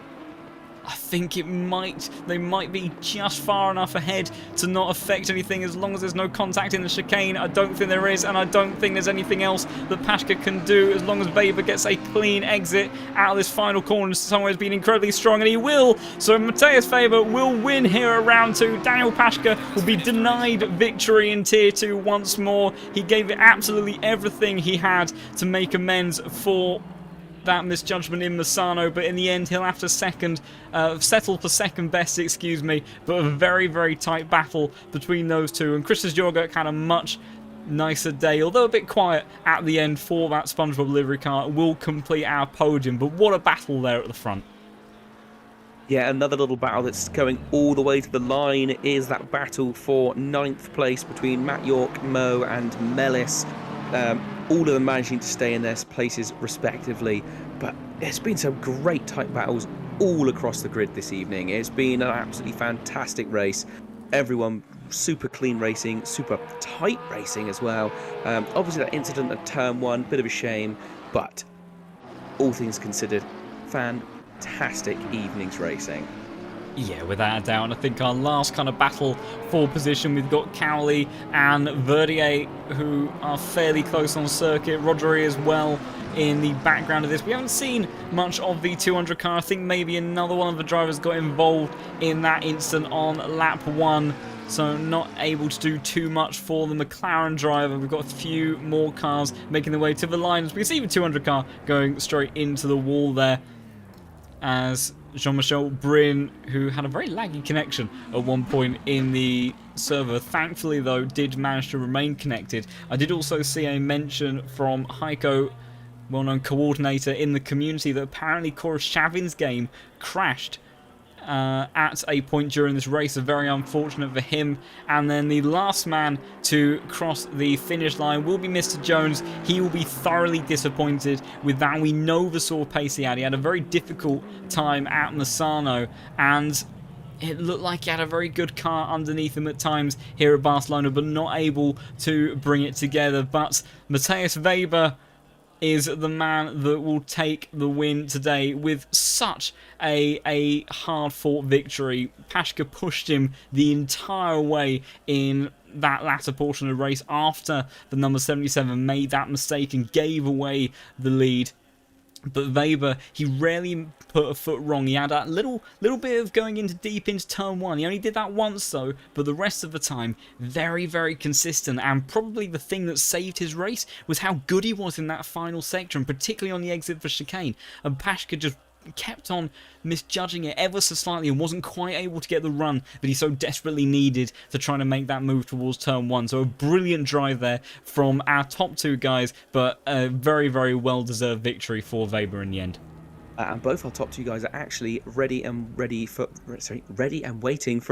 I think they might be just far enough ahead to not affect anything as long as there's no contact in the chicane. I don't think there is, and I don't think there's anything else that Pashka can do as long as Weber gets a clean exit out of this final corner. Somewhere has been incredibly strong, and he will. So Matthias Weber will win here at round 2. Daniel Pashka will be denied victory in Tier 2 once more. He gave it absolutely everything he had to make amends for that misjudgment in Misano, but in the end he'll have to settle for second best, excuse me, but a very, very tight battle between those two. And Christos Jorgak had a much nicer day, although a bit quiet at the end for that SpongeBob livery car. Will complete our podium, but what a battle there at the front. Yeah, another little battle that's going all the way to the line is that battle for 9th place between Matt York, Mo and Mellis. All of them managing to stay in their places respectively, but it's been some great tight battles all across the grid this evening. It's been an absolutely fantastic race. Everyone super clean racing, super tight racing as well. Obviously that incident at turn 1, bit of a shame, but all things considered, fantastic evening's racing. Yeah, without a doubt. And I think our last kind of battle for position, we've got Cowley and Verdier, who are fairly close on circuit. Rodri as well in the background of this. We haven't seen much of the 200 car. I think maybe another one of the drivers got involved in that instant on lap 1. So not able to do too much for the McLaren driver. We've got a few more cars making their way to the line. As we can see the 200 car going straight into the wall there, as Jean-Michel Brin, who had a very laggy connection at one point in the server, thankfully though did manage to remain connected. I did also see a mention from Heiko, well-known coordinator in the community, that apparently Koroshavin's game crashed at a point during this race. So very unfortunate for him. And then the last man to cross the finish line will be Mr. Jones. He will be thoroughly disappointed with that. We know the sort of pace he had. He had a very difficult time at Misano, and it looked like he had a very good car underneath him at times here at Barcelona, but not able to bring it together. But Matthias Weber is the man that will take the win today with such a hard-fought victory. Pashka pushed him the entire way in that latter portion of the race after the number 77 made that mistake and gave away the lead. But Weber, he rarely put a foot wrong. He had that little bit of going into deep into turn 1. He only did that once though, but the rest of the time, very, very consistent. And probably the thing that saved his race was how good he was in that final sector, and particularly on the exit for chicane. And Pashka just kept on misjudging it ever so slightly and wasn't quite able to get the run that he so desperately needed to try to make that move towards turn 1. So a brilliant drive there from our top two guys, but a very, very well-deserved victory for Weber in the end. And both our top two guys are actually ready and waiting for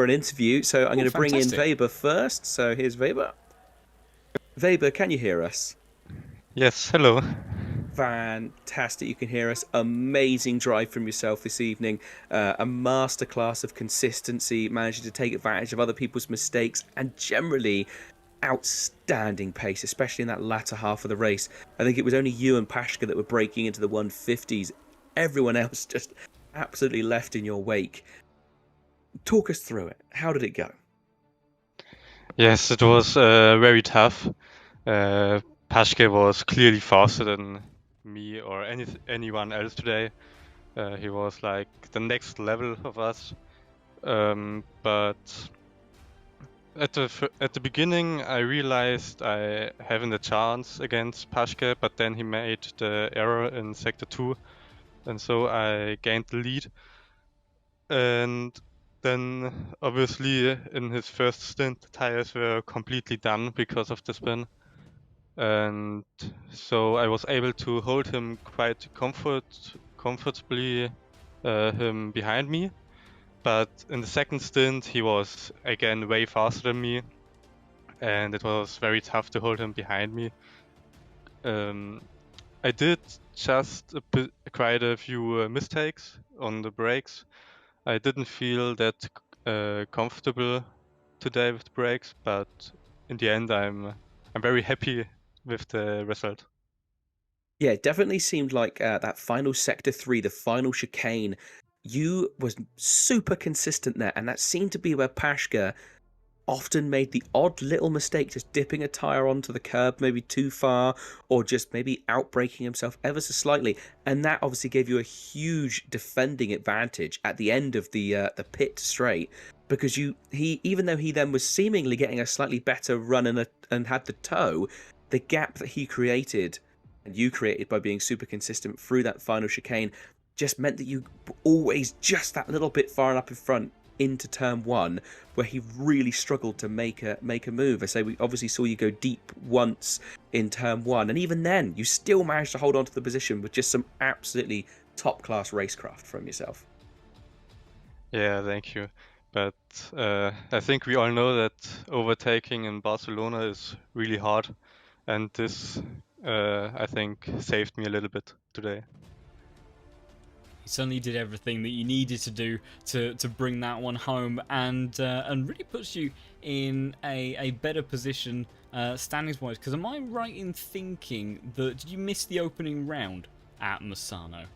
an interview. So I'm going to bring in Weber first. So here's Weber. Weber, can you hear us? Yes, hello. Fantastic, you can hear us. Amazing drive from yourself this evening. A masterclass of consistency, managing to take advantage of other people's mistakes, and generally outstanding pace, especially in that latter half of the race. I think it was only you and Pashka that were breaking into the 150s. Everyone else just absolutely left in your wake. Talk us through it. How did it go? Yes, it was very tough. Paschke was clearly faster than me or anyone else today. He was like the next level of us. But at the beginning, I realized I haven't a chance against Paschke, but then he made the error in sector 2, and so I gained the lead. And then, obviously, in his first stint, the tires were completely done because of the spin. And so I was able to hold him quite comfortably him behind me. But in the second stint, he was again way faster than me, and it was very tough to hold him behind me. I did just quite a few mistakes on the brakes. I didn't feel that comfortable today with the brakes, but in the end, I'm very happy with the result. Yeah, it definitely seemed like that final sector 3, the final chicane, you was super consistent there, and that seemed to be where Paschke often made the odd little mistake, just dipping a tyre onto the curb maybe too far, or just maybe outbraking himself ever so slightly, and that obviously gave you a huge defending advantage at the end of the pit straight, because he even though he then was seemingly getting a slightly better run and had the toe, the gap that he created and you created by being super consistent through that final chicane just meant that you were always just that little bit far up in front into turn 1, where he really struggled to make a move. I say we obviously saw you go deep once in turn 1, and even then you still managed to hold on to the position with just some absolutely top class racecraft from yourself. Yeah, thank you. But I think we all know that overtaking in Barcelona is really hard, and this I think saved me a little bit today. You certainly did everything that you needed to do to bring that one home, and really puts you in a better position standings wise. Because am I right in thinking that did you miss the opening round at Misano?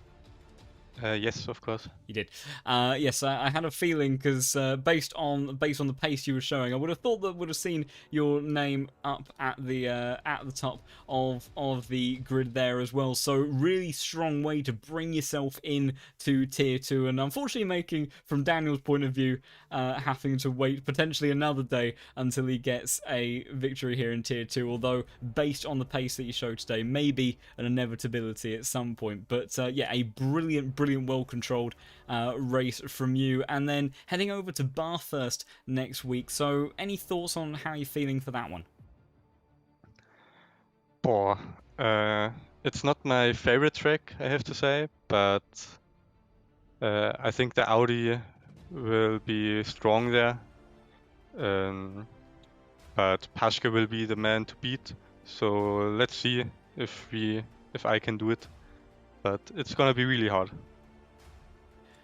Yes, of course. You did. Yes, I had a feeling because based on the pace you were showing, I would have thought that would have seen your name up at the top of the grid there as well. So really strong way to bring yourself in to tier 2, and unfortunately making, from Daniel's point of view, having to wait potentially another day until he gets a victory here in tier 2. Although based on the pace that you showed today, maybe an inevitability at some point. But yeah, a brilliant, well-controlled race from you, and then heading over to Bathurst next week. So any thoughts on how you're feeling for that one? Boah, it's not my favorite track, I have to say, but I think the Audi will be strong there. But Paschke will be the man to beat. So let's see if I can do it. But it's gonna be really hard.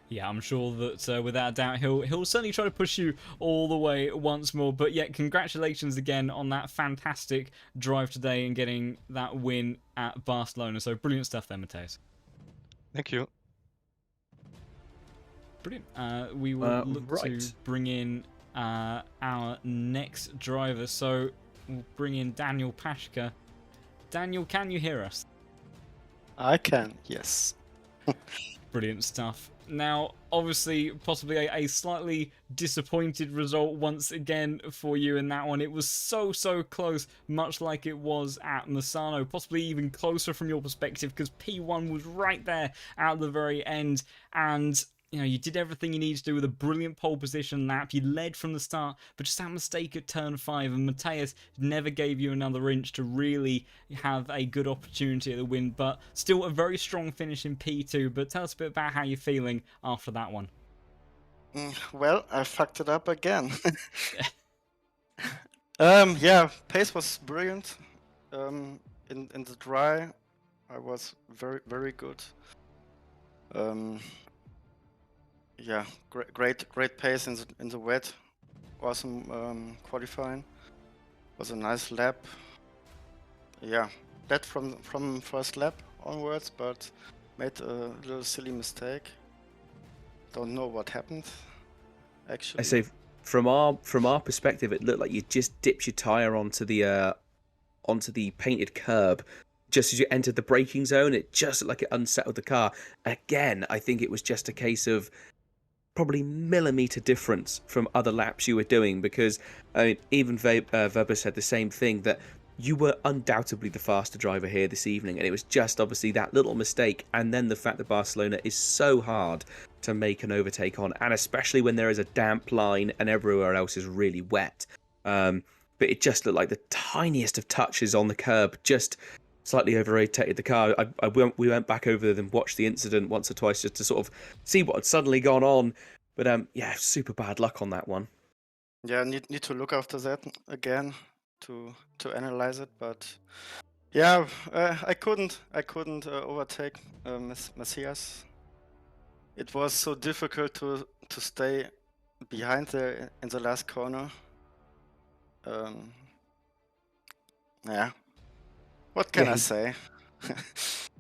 Yeah, I'm sure that without a doubt he'll certainly try to push you all the way once more. But yeah, congratulations again on that fantastic drive today and getting that win at Barcelona. So brilliant stuff there, Mateus. Thank you. Brilliant. We will look to bring in our next driver. So we'll bring in Daniel Paschke. Daniel, can you hear us? I can, yes. Brilliant stuff. Now, obviously, possibly a slightly disappointed result once again for you in that one. It was so close, much like it was at Misano. Possibly even closer from your perspective, because P1 was right there at the very end. And you know, you did everything you needed to do with a brilliant pole position lap. You led from the start, but just that mistake at turn 5, and Mateus never gave you another inch to really have a good opportunity at the win. But still a very strong finish in P2. But tell us a bit about how you're feeling after that one. Well, I fucked it up again. Yeah, pace was brilliant. In the dry, I was very good. Yeah, great pace in the wet. Awesome qualifying. Was a nice lap. Yeah, led from first lap onwards, but made a little silly mistake. Don't know what happened. Actually, I say from our perspective, it looked like you just dipped your tire onto the onto the painted curb just as you entered the braking zone. It just looked like it unsettled the car. Again, I think it was just a case of probably millimeter difference from other laps you were doing, because I mean, even Weber said the same thing, that you were undoubtedly the faster driver here this evening, and it was just obviously that little mistake, and then the fact that Barcelona is so hard to make an overtake on, and especially when there is a damp line and everywhere else is really wet. But it just looked like the tiniest of touches on the curb just slightly over-rotated the car. We went back over and watched the incident once or twice just to sort of see what had suddenly gone on. But yeah, super bad luck on that one. Yeah, need to look after that again to analyze it. But yeah, I couldn't overtake Macias. It was so difficult to stay behind there in the last corner. Yeah. What can I say?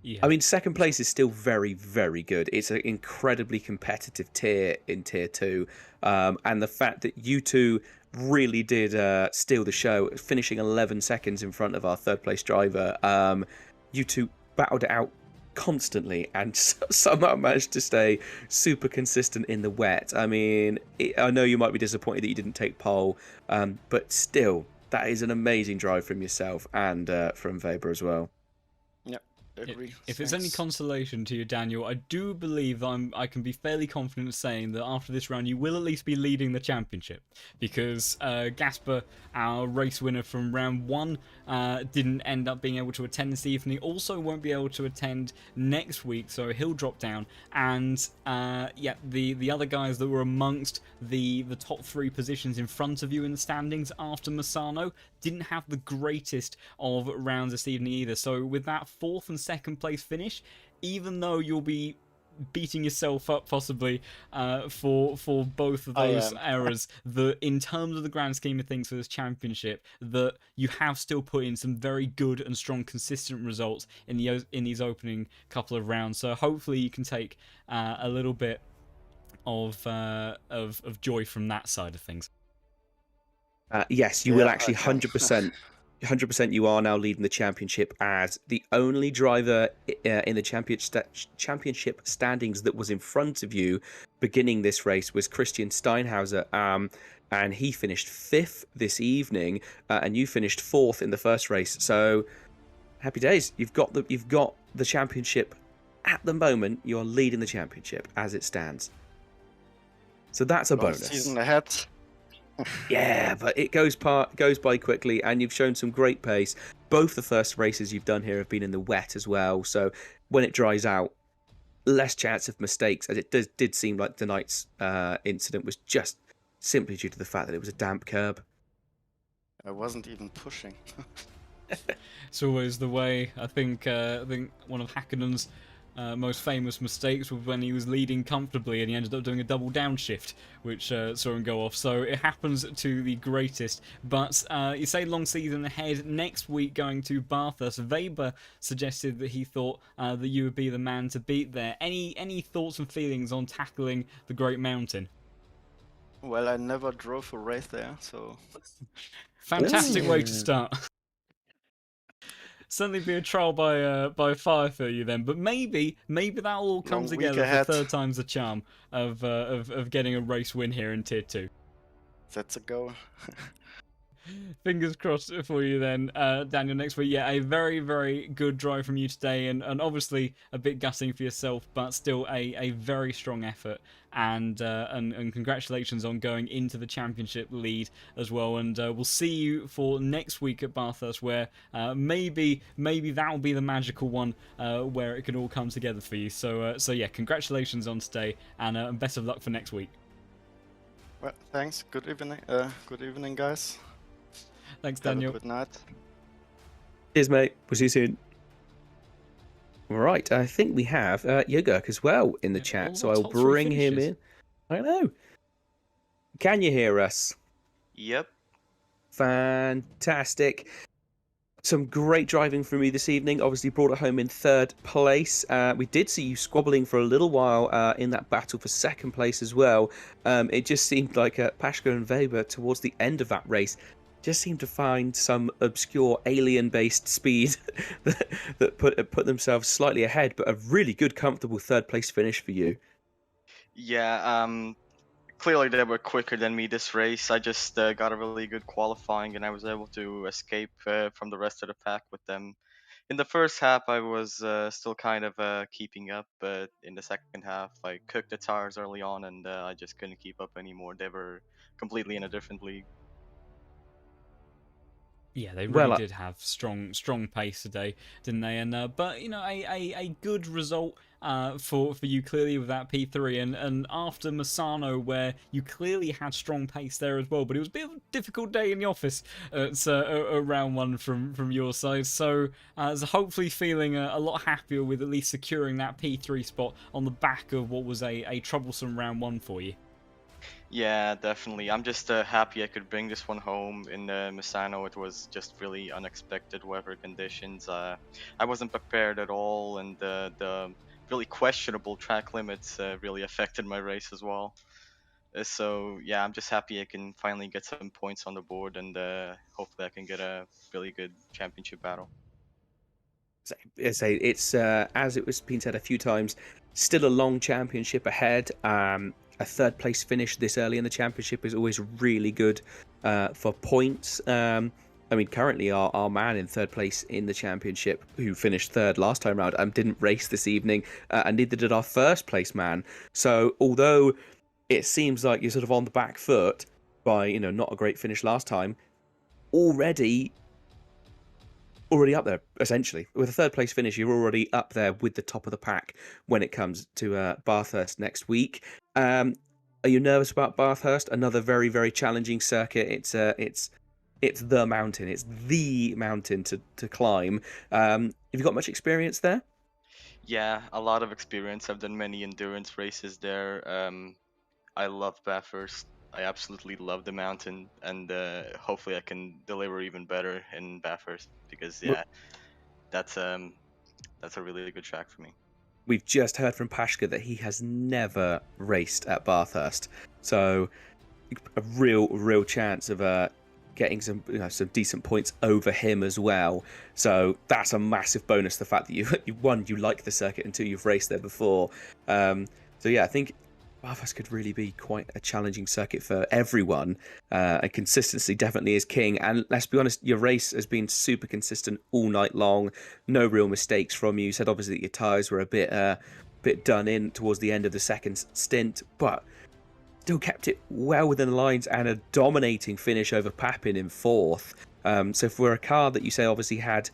Yeah. I mean, second place is still very, very good. It's an incredibly competitive tier in Tier 2. And the fact that you two really did steal the show, finishing 11 seconds in front of our third place driver. You two battled it out constantly and somehow managed to stay super consistent in the wet. I mean, I know you might be disappointed that you didn't take pole, but still, that is an amazing drive from yourself and from Weber as well. Agree. If it's any consolation to you, Daniel, I do believe that I can be fairly confident saying that after this round you will at least be leading the championship, because Gasper, our race winner from round 1, didn't end up being able to attend this evening, also won't be able to attend next week, so he'll drop down, and yeah, the other guys that were amongst the top 3 positions in front of you in the standings after Massano didn't have the greatest of rounds this evening either. So with that 4th and 2nd place finish, even though you'll be beating yourself up possibly for both of those errors, that in terms of the grand scheme of things for this championship, that you have still put in some very good and strong consistent results in these opening couple of rounds. So hopefully you can take a little bit of joy from that side of things. Yes, you will actually 100%. 100% you are now leading the championship as the only driver in the championship standings that was in front of you beginning this race was Christian Steinhauser, and he finished 5th this evening, and you finished 4th in the first race. So happy days, you've got the championship at the moment. You're leading the championship as it stands, so that's a bonus. Season ahead. Yeah, but it goes by quickly, and you've shown some great pace. Both the first races you've done here have been in the wet as well, so when it dries out, less chance of mistakes, as it did seem like tonight's incident was just simply due to the fact that it was a damp curb. I wasn't even pushing. It's always the way. I think one of Hakkonen's most famous mistakes was when he was leading comfortably and he ended up doing a double downshift, which saw him go off. So it happens to the greatest. But you say long season ahead. Next week going to Bathurst. Weber suggested that he thought that you would be the man to beat there. Any thoughts and feelings on tackling the Great Mountain? Well, I never drove a race there, so... Fantastic way to start. Certainly be a trial by fire for you then, but maybe that'll all come together for 3rd time's the charm of getting a race win here in Tier 2. That's a go. Fingers crossed for you then, Daniel, next week. Yeah, a very, very good drive from you today, and obviously a bit gutting for yourself, but still a very strong effort, and congratulations on going into the championship lead as well, and we'll see you for next week at Bathurst, where maybe that'll be the magical one where it can all come together for you. So yeah, congratulations on today, and best of luck for next week. Well, thanks. Good evening, guys. Thanks, Daniel. Have a good night. Cheers, mate. We'll see you soon. Right, I think we have Yogurk as well in the chat, so I'll bring him in. I know. Can you hear us? Yep. Fantastic. Some great driving from you this evening. Obviously brought it home in 3rd place. We did see you squabbling for a little while in that battle for 2nd place as well. It just seemed like Pashka and Weber towards the end of that race just seem to find some obscure alien-based speed that put themselves slightly ahead, but a really good, comfortable third place finish for you. Yeah, clearly they were quicker than me this race. I just got a really good qualifying and I was able to escape from the rest of the pack with them. In the first half, I was still kind of keeping up, but in the second half, I cooked the tires early on and I just couldn't keep up anymore. They were completely in a different league. Yeah, they really Well, did have strong pace today, didn't they? And but you know, a good result for you clearly with that P3, and after Misano, where you clearly had strong pace there as well, but it was a bit of a difficult day in the office at round one from your side. So hopefully feeling a lot happier with at least securing that P3 spot on the back of what was a troublesome round one for you. Yeah, definitely. I'm just happy I could bring this one home. In Misano, it was just really unexpected weather conditions. I wasn't prepared at all, and the really questionable track limits really affected my race as well. So yeah, I'm just happy I can finally get some points on the board, and hopefully I can get a really good championship battle. I say it's as it was been said a few times, still a long championship ahead. A third place finish this early in the championship is always really good for points. I mean, currently our man in third place in the championship, who finished third last time round, didn't race this evening, and neither did our first place man. So although it seems like you're sort of on the back foot by not a great finish last time, already up there, essentially. With a third place finish, you're already up there with the top of the pack when it comes to Bathurst next week. Are you nervous about Bathurst? Another very, very challenging circuit. It's the mountain. It's the mountain to climb. Have you got much experience there? Yeah, a lot of experience. I've done many endurance races there. I love Bathurst. I absolutely love the mountain, and hopefully I can deliver even better in Bathurst because yeah, that's a really good track for me. We've just heard from Pashka that he has never raced at Bathurst, so a real chance of getting some decent points over him as well. So that's a massive bonus. The fact that you like the circuit, and two, you've raced there before. So yeah, I think Bathurst could really be quite a challenging circuit for everyone, and consistency definitely is king. And let's be honest, your race has been super consistent all night long. No real mistakes from you. You said obviously that your tyres were a bit done in towards the end of the second stint, but still kept it well within the lines and a dominating finish over Papin in fourth. So for a car that you say obviously had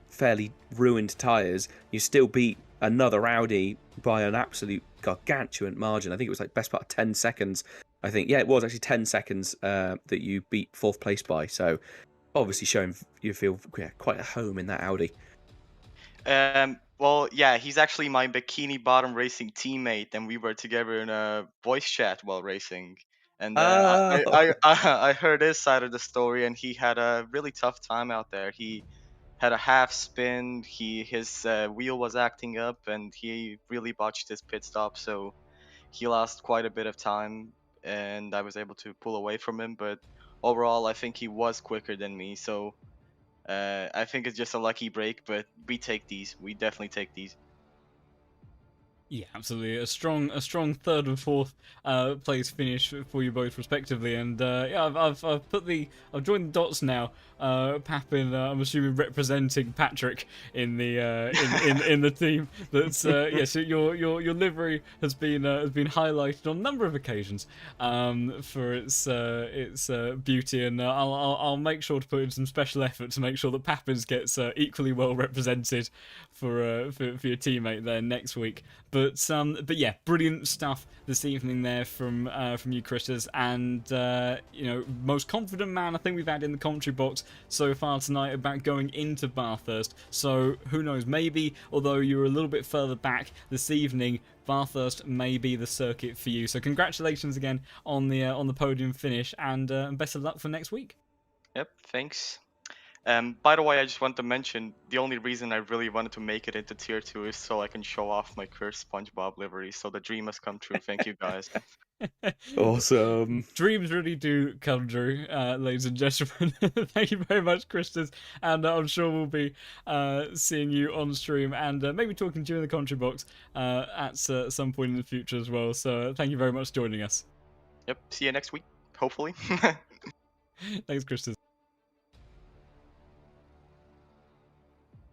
fairly ruined tyres, you still beat another Audi by an absolute gargantuan margin. I think it was like best part of 10 seconds. I think, yeah, it was actually 10 seconds that you beat fourth place by. So obviously showing you feel quite at home in that Audi. Well, yeah, he's actually my Bikini Bottom racing teammate, and we were together in a voice chat while racing. And I heard his side of the story, and he had a really tough time out there. He had a half spin. His wheel was acting up, and he really botched his pit stop. So he lost quite a bit of time, and I was able to pull away from him. But overall, I think he was quicker than me. So I think it's just a lucky break. But we take these. We definitely take these. Yeah, absolutely. A strong third and fourth place finish for you both, respectively. And yeah, I've joined the dots now. Papin, I'm assuming representing Patrick in the in the team. That's yeah. So your livery has been highlighted on a number of occasions for its beauty, and I'll make sure to put in some special effort to make sure that Papins gets equally well represented for your teammate there next week. But yeah, brilliant stuff this evening there from you, Christers, and most confident man I think we've had in the commentary box so far tonight about going into Bathurst. So who knows? Maybe, although you're a little bit further back this evening, Bathurst may be the circuit for you. So congratulations again on the podium finish, and best of luck for next week. Yep, thanks. By the way, I just want to mention the only reason I really wanted to make it into Tier 2 is so I can show off my cursed SpongeBob livery. So the dream has come true. Thank you, guys. Awesome. Dreams really do come true, ladies and gentlemen. Thank you very much, Christus, and I'm sure we'll be seeing you on stream and maybe talking to you in the commentary box at some point in the future as well. So thank you very much for joining us. Yep. See you next week, hopefully. Thanks, Christus.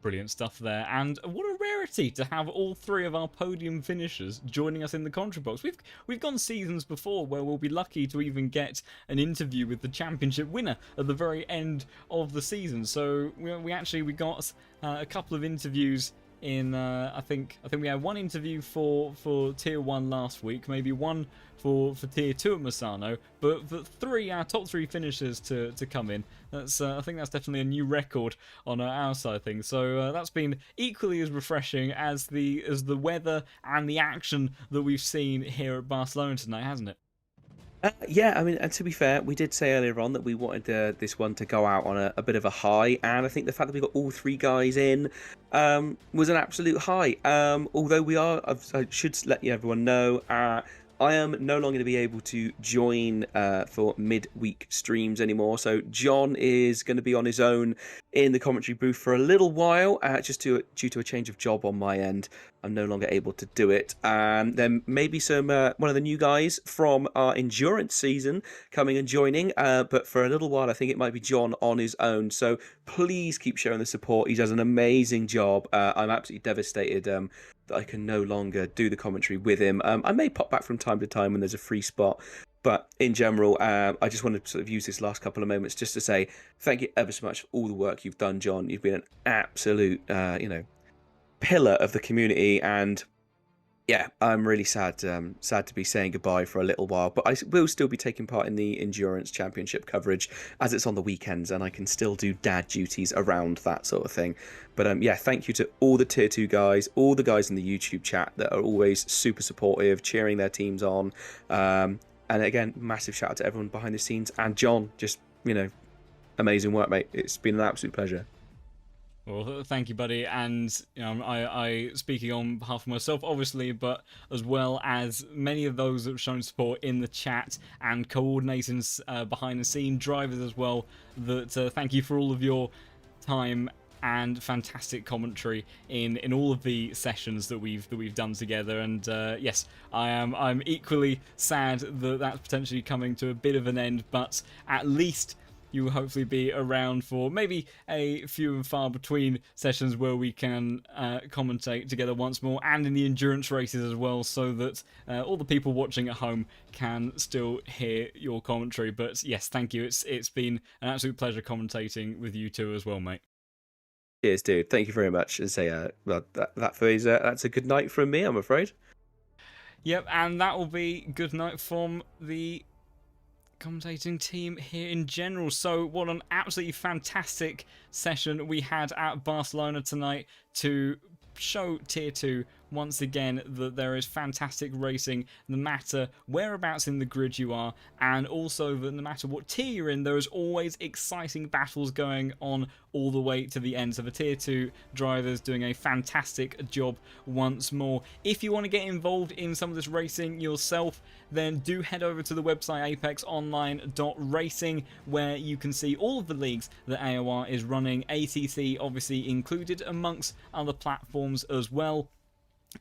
Brilliant stuff there, and what a rarity to have all three of our podium finishers joining us in the commentary box. We've gone seasons before where we'll be lucky to even get an interview with the championship winner at the very end of the season. So we got a couple of interviews in I think we had one interview for Tier 1 last week, maybe one for Tier 2 at Misano, but our top three finishers to come in. That's I think that's definitely a new record on our side of things. So that's been equally as refreshing as the weather and the action that we've seen here at Barcelona tonight, hasn't it? Yeah, I mean, and to be fair, we did say earlier on that we wanted this one to go out on a bit of a high, and I think the fact that we got all three guys in was an absolute high. Although I should let everyone know, I am no longer going to be able to join for mid-week streams anymore. So John is going to be on his own in the commentary booth for a little while, just due to a change of job on my end. I'm no longer able to do it. Then maybe one of the new guys from our endurance season coming and joining. But for a little while, I think it might be John on his own. So please keep showing the support. He does an amazing job. I'm absolutely devastated that I can no longer do the commentary with him. I may pop back from time to time when there's a free spot. But in general, I just wanted to sort of use this last couple of moments just to say thank you ever so much for all the work you've done, John. You've been an absolute, pillar of the community, and yeah, I'm really sad to be saying goodbye for a little while, but I will still be taking part in the Endurance Championship coverage as it's on the weekends, and I can still do dad duties around that sort of thing. But yeah, thank you to all the Tier 2 guys, all the guys in the YouTube chat that are always super supportive, cheering their teams on. And again, massive shout out to everyone behind the scenes, and John, just, amazing work, mate. It's been an absolute pleasure. Well, thank you, buddy, and I speaking on behalf of myself, obviously, but as well as many of those that have shown support in the chat and coordinating behind the scene, drivers as well. That thank you for all of your time and fantastic commentary in all of the sessions that we've done together. And yes, I'm equally sad that that's potentially coming to a bit of an end, but at least you will hopefully be around for maybe a few and far between sessions where we can commentate together once more, and in the endurance races as well, so that all the people watching at home can still hear your commentary. But yes, thank you. It's been an absolute pleasure commentating with you two as well, mate. Cheers, dude. Thank you very much. And say, that's a good night from me, I'm afraid. Yep, and that will be good night from the commentating team here in general. So what an absolutely fantastic session we had at Barcelona tonight to show Tier 2 once again that there is fantastic racing no matter whereabouts in the grid you are, and also that no matter what tier you're in, there is always exciting battles going on all the way to the end. So the Tier 2 drivers doing a fantastic job once more. If you want to get involved in some of this racing yourself, then do head over to the website apexonline.racing, where you can see all of the leagues that AOR is running, ATC obviously included amongst other platforms as well.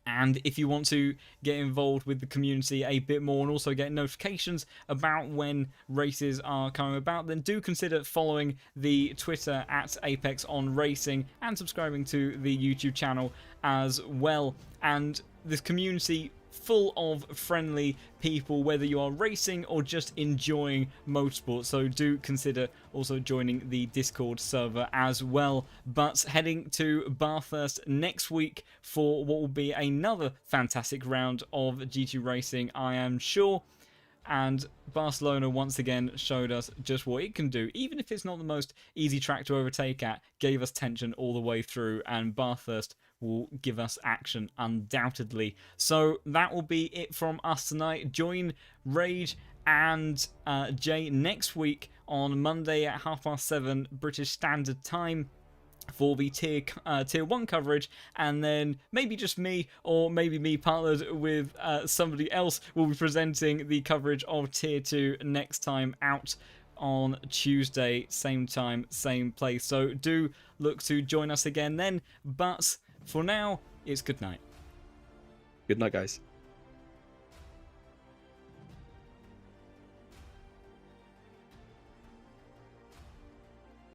And if you want to get involved with the community a bit more and also get notifications about when races are coming about, then do consider following the Twitter at ApexOnRacing and subscribing to the YouTube channel as well. And this community full of friendly people, whether you are racing or just enjoying motorsport, so do consider also joining the Discord server as well. But heading to Bathurst next week for what will be another fantastic round of GT racing, I am sure. And Barcelona once again showed us just what it can do. Even if it's not the most easy track to overtake at, gave us tension all the way through, and Bathurst will give us action undoubtedly. So that will be it from us tonight. Join Rage and Jay next week on Monday at 7:30 British Standard Time for the tier 1 coverage, and then maybe just me, or maybe me partnered with somebody else, will be presenting the coverage of tier 2 next time out on Tuesday, same time, same place. So do look to join us again then, but for now, it's good night. Good night, guys.